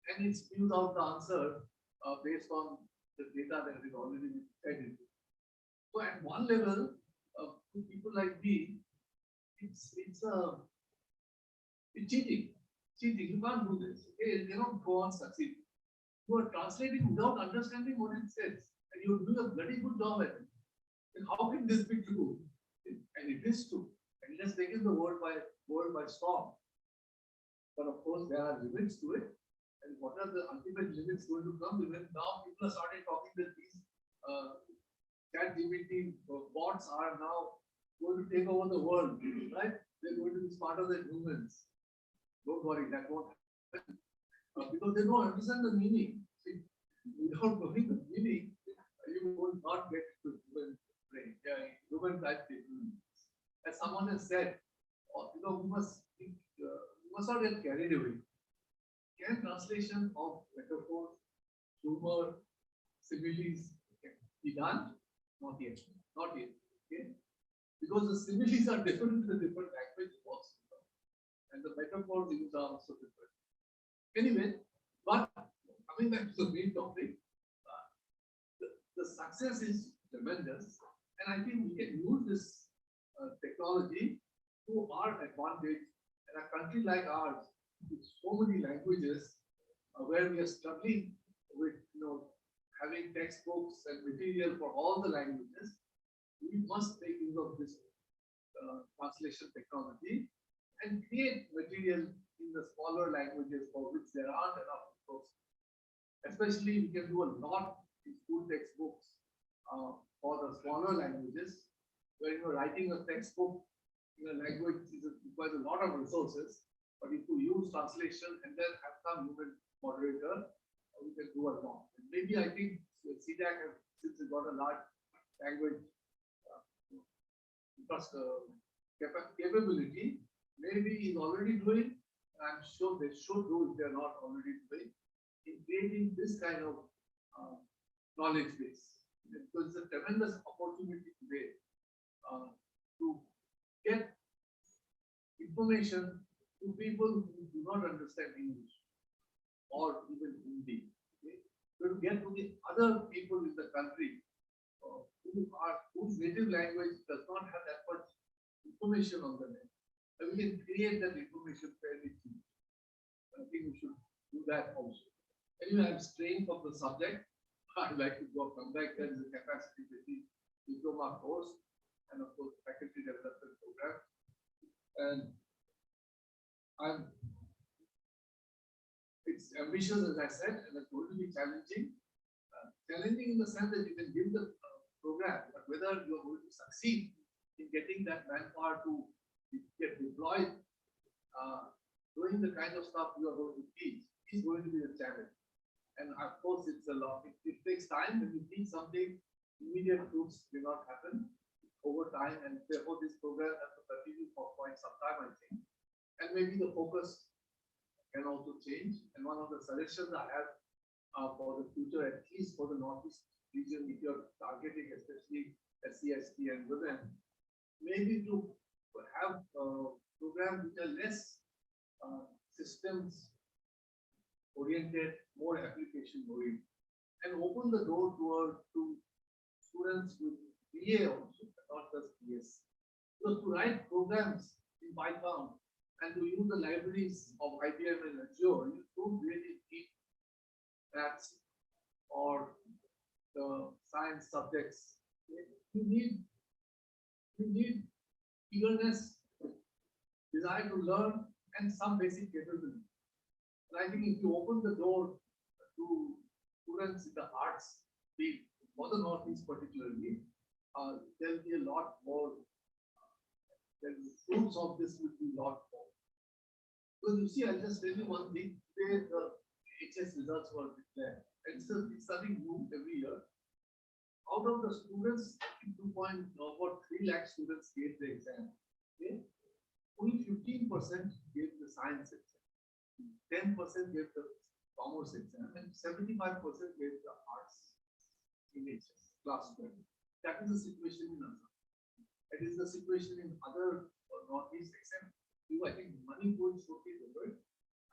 S3: and it spews out the answer based on the data that is already fed into. So at one level, to people like me, it's cheating. cheating. You can't do this. Okay, you cannot go on succeeding. You are translating without understanding what it says, and you're doing a bloody good job at it. And how can this be true? And it is true. And it has taken the world by storm. But of course, there are limits to it. And what are the ultimate limits going to come? When now people are starting talking that these ChatGPT bots are now going to take over the world, right? They're going to be smarter than humans. Don't worry, that won't happen. Because they don't understand the meaning. See, without knowing the meaning, you will not get to human brain, human type capabilities. As someone has said, we must not get carried away. Can translation of metaphors, humor, similes be done? Not yet. Not yet. Okay? Because the similes are different in the different language also. And the metaphors used are also different. Anyway, but coming back to the main topic, the success is tremendous. And I think we can use this technology to our advantage. In a country like ours, with so many languages, where we are struggling with having textbooks and material for all the languages, we must make use of this translation technology and create material in the smaller languages for which there aren't enough resources. Especially, we can do a lot in school textbooks for the smaller languages, where writing a textbook in a language requires a lot of resources. But if you use translation and then have some human moderator, we can do a lot. And maybe I think CDAC, since it got a large language capability, maybe is already doing. I'm sure they should do if they're not already doing, in creating this kind of knowledge base. Because it's a tremendous opportunity today to get information to people who do not understand English or even Hindi. Okay? So to get to the other people in the country whose native language does not have that much information on the net, and we can create that information fairly cheap. I think we should do that also. Anyway, I'm straying from the subject. I'd like to come back. There is a capacity building diploma course, and of course, faculty development program. And it's ambitious, as I said, and it's going to be challenging. Challenging in the sense that you can give the program, but whether you are going to succeed in getting that manpower to get deployed, doing the kind of stuff you are going to teach, is going to be a challenge. And of course, it's a lot. It takes time. When you teach something, immediate fruits may not happen over time, and therefore this program has to continue for quite some time, I think. And maybe the focus can also change. And one of the suggestions I have for the future, at least for the Northeast region, if you're targeting especially SC/ST and women, maybe to have programs which are less systems oriented, more application oriented, and open the door to students with BA also, not just BS. Because to write programs in Python and to use the libraries of IBM and Azure, you don't really need maths or the science subjects. You need eagerness, desire to learn, and some basic capability. And I think if you open the door to students in the arts field, for the Northeast particularly, there will be a lot more. The fruits of this will be a lot more. Because you see, I'll just tell you one thing. Today, the HS results were declared. It's something new every year. Out of the students, 3 lakh students gave the exam. Okay? Only 15% gave the science exam, 10% gave the commerce exam, and 75% gave the arts in HS, class 12. That is the situation in Assam. That is the situation in other Northeast except I think Manipur is totally different.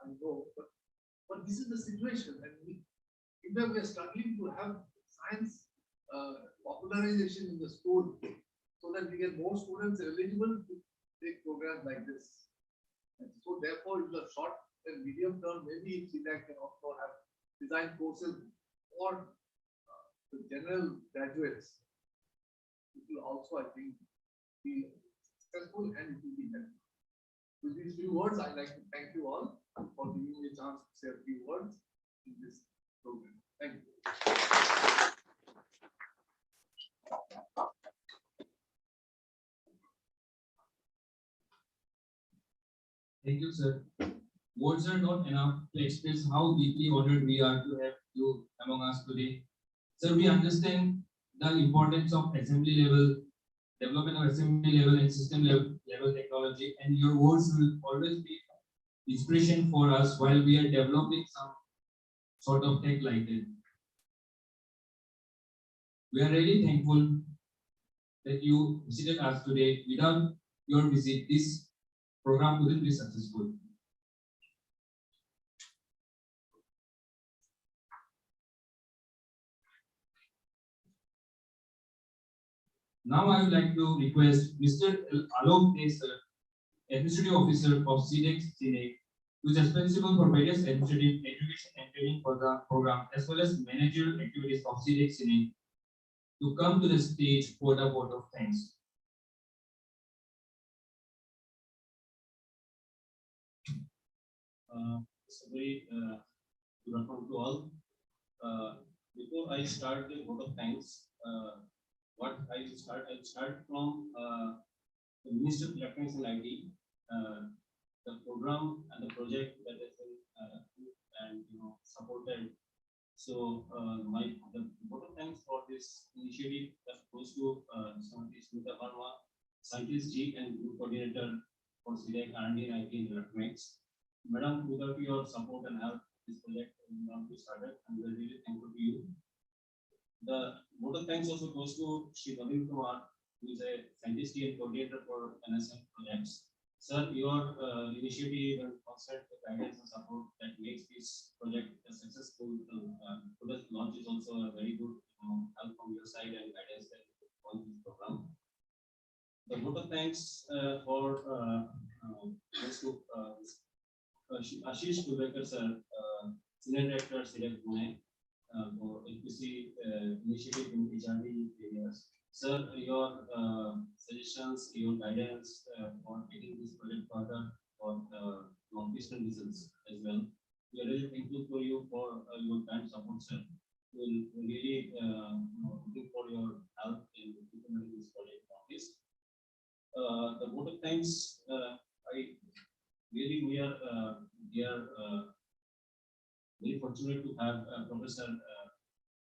S3: I know, but this is the situation, and in fact we are struggling to have science popularization in the school so that we get more students eligible to take programs like this. And so therefore, in the short in medium term, maybe CDAC can also have design courses for the general graduates. It will also, I think, be successful and it will be helpful. With these few words, I'd like to thank you all for giving me a chance to say a few words in this program. Thank you.
S7: Thank you, sir. Words are not enough to express how deeply honored we are to have you among us today. Sir, we understand the importance of assembly level, development of assembly level and system level technology, and your words will always be inspiration for us while we are developing some sort of tech like that. We are really thankful that you visited us today. Without your visit, this program wouldn't be successful. Now I would like to request Mr. Alok Desar, Administrative Officer of CDAC, who is responsible for various administrative education and training for the program, as well as managerial activities of CDAC, to come to the stage for the vote of thanks.
S9: It's a very good afternoon to all. Before I start the vote of thanks, what I will start from the Ministry of Electronics and IT, the program and the project that has been and supported. So the vote of thanks for this initiative that goes to Smita Verma, Scientist G and Group Coordinator for CDAC R&D and IT in Electronics. Madam, without your support and help, this project will not be started, and we are really thankful to you. The vote of thanks also goes to Shri Naveen Kumar, who is a scientist and coordinator for NSM projects. Sir, your initiative and constant guidance and support that makes this project successful. Today's launch is also a very good help from your side and guidance that on this program. The vote of thanks for goes to Ashish Kubekar sir, Senior Director, CDAC Pune, for HPC initiative in HRD areas. Sir, your suggestions, your guidance for taking this project further for non-Christian reasons as well. We are really thankful for you for your kind support, sir. We'll really looking for your help in implementing this project on this. The vote of thanks, we are very fortunate to have Professor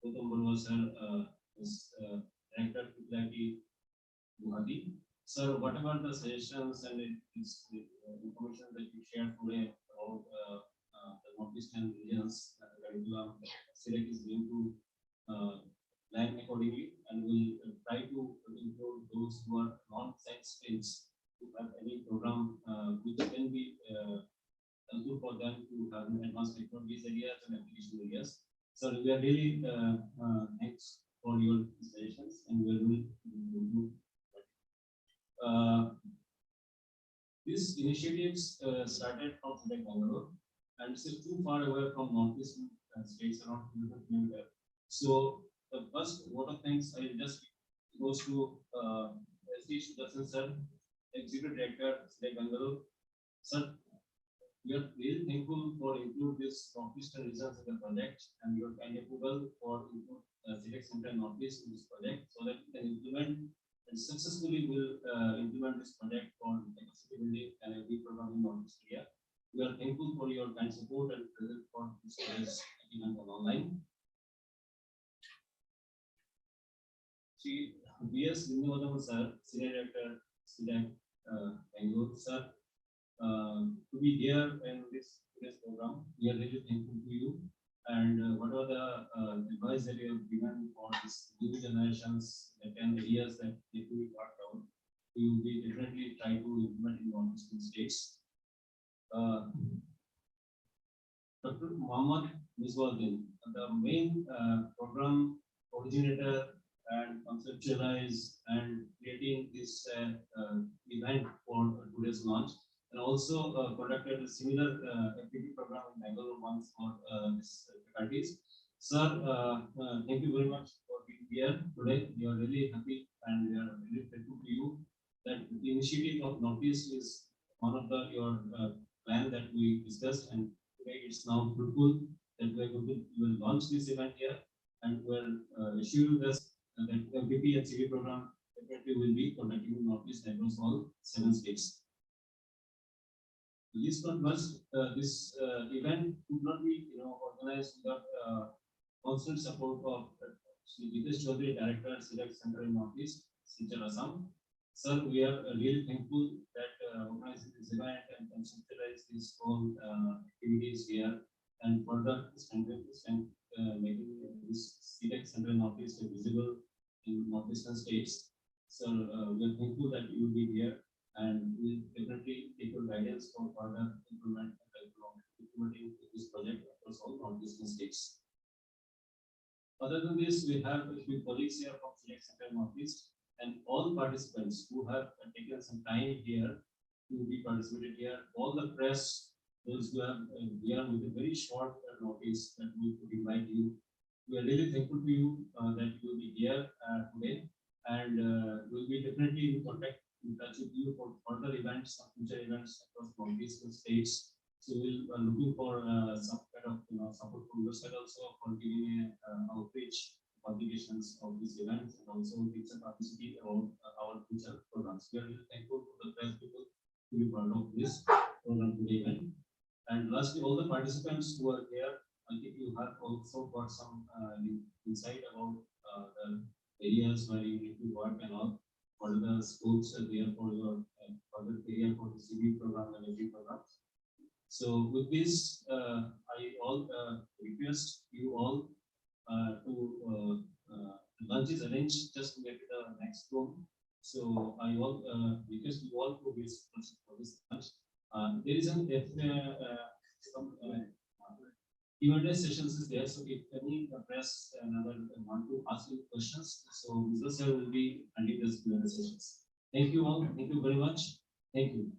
S9: Gautam Barua sir as Director of Utility Guwahati. Sir, whatever the suggestions and information that you shared today about the Northeastern regions curriculum, CDAC is going to plan accordingly, and will try to include those who are non-science streams to have any program which can be helpful for them to have advanced technologies areas and application areas. So we are really thanks for your suggestions, and we will do. These initiatives started from Bengaluru, and still too far away from northeastern states around 200 kilometers. So the first vote of thanks I just goes to S.D. Sudarshan sir, Executive Director, CDAC Bengaluru. Sir, we are really thankful for include this northeastern regions in the project, and your kind approval for include CDAC Center Northeast in this project, so that we can implement and successfully will implement this project for capacity building and every program in Northeast area. We are thankful for your kind support and present for this event online. Shri B.S. Vinodam sir, Senior Director, CDAC Bengaluru sir, to be here in this program. We are really thankful to you, and whatever the advice that you have given for this new generations and areas that need to be worked out, we will be definitely try to implement in all these states. Dr. Muhammad Miswaldin, the main program originator and conceptualize and creating this event for today's launch.
S7: and also conducted a similar FPP program in Bengaluru once for this faculties. Sir, thank you very much for being here today. We are really happy and we are really grateful to you that the initiative of Northeast is one of your plan that we discussed, and today it's now fruitful that we will launch this event here, and we'll assure us that MPP and CV program definitely will be conducting in Northeast across all 7 states. This event could not be organized without constant support of Sri Jitesh Chaudhary, Director, CDAC Center in Northeast, Silchar, Assam. Sir, we are really thankful that organizing this event and conceptualize these whole activities here and further strengthen making this CDAC Center in Northeast visible in Northeastern states. So we are thankful that you will be here, and we will definitely take your guidance for further implementing this project across all Northeastern states. Other than this, we have a few colleagues here from CDAC Center Northeast, and all participants who have taken some time here to be participated here, all the press, those who have here with a very short notice that we could invite you. We are really thankful to you that you will be here today, and we'll be definitely in touch with you for further events, future events across Northeastern states. So we're looking for some kind of support from your side also for giving outreach publications of these events, and also give some publicity about our future programs. We are really thankful for the press people to be part of this program today. And lastly, all the participants who are here, I think you have also got some insight about the areas where you need to work and all. What are the scopes there for your further area for the CV program and MD programs. So with this, I all request you all to lunch is arranged just to get to the next room. So I all request you all to this for this lunch. There is some Q&A sessions is there. So if any press and other want to ask you questions, so Mr. Sir will be handling this Q&A sessions. Thank you all. Thank you very much. Thank you.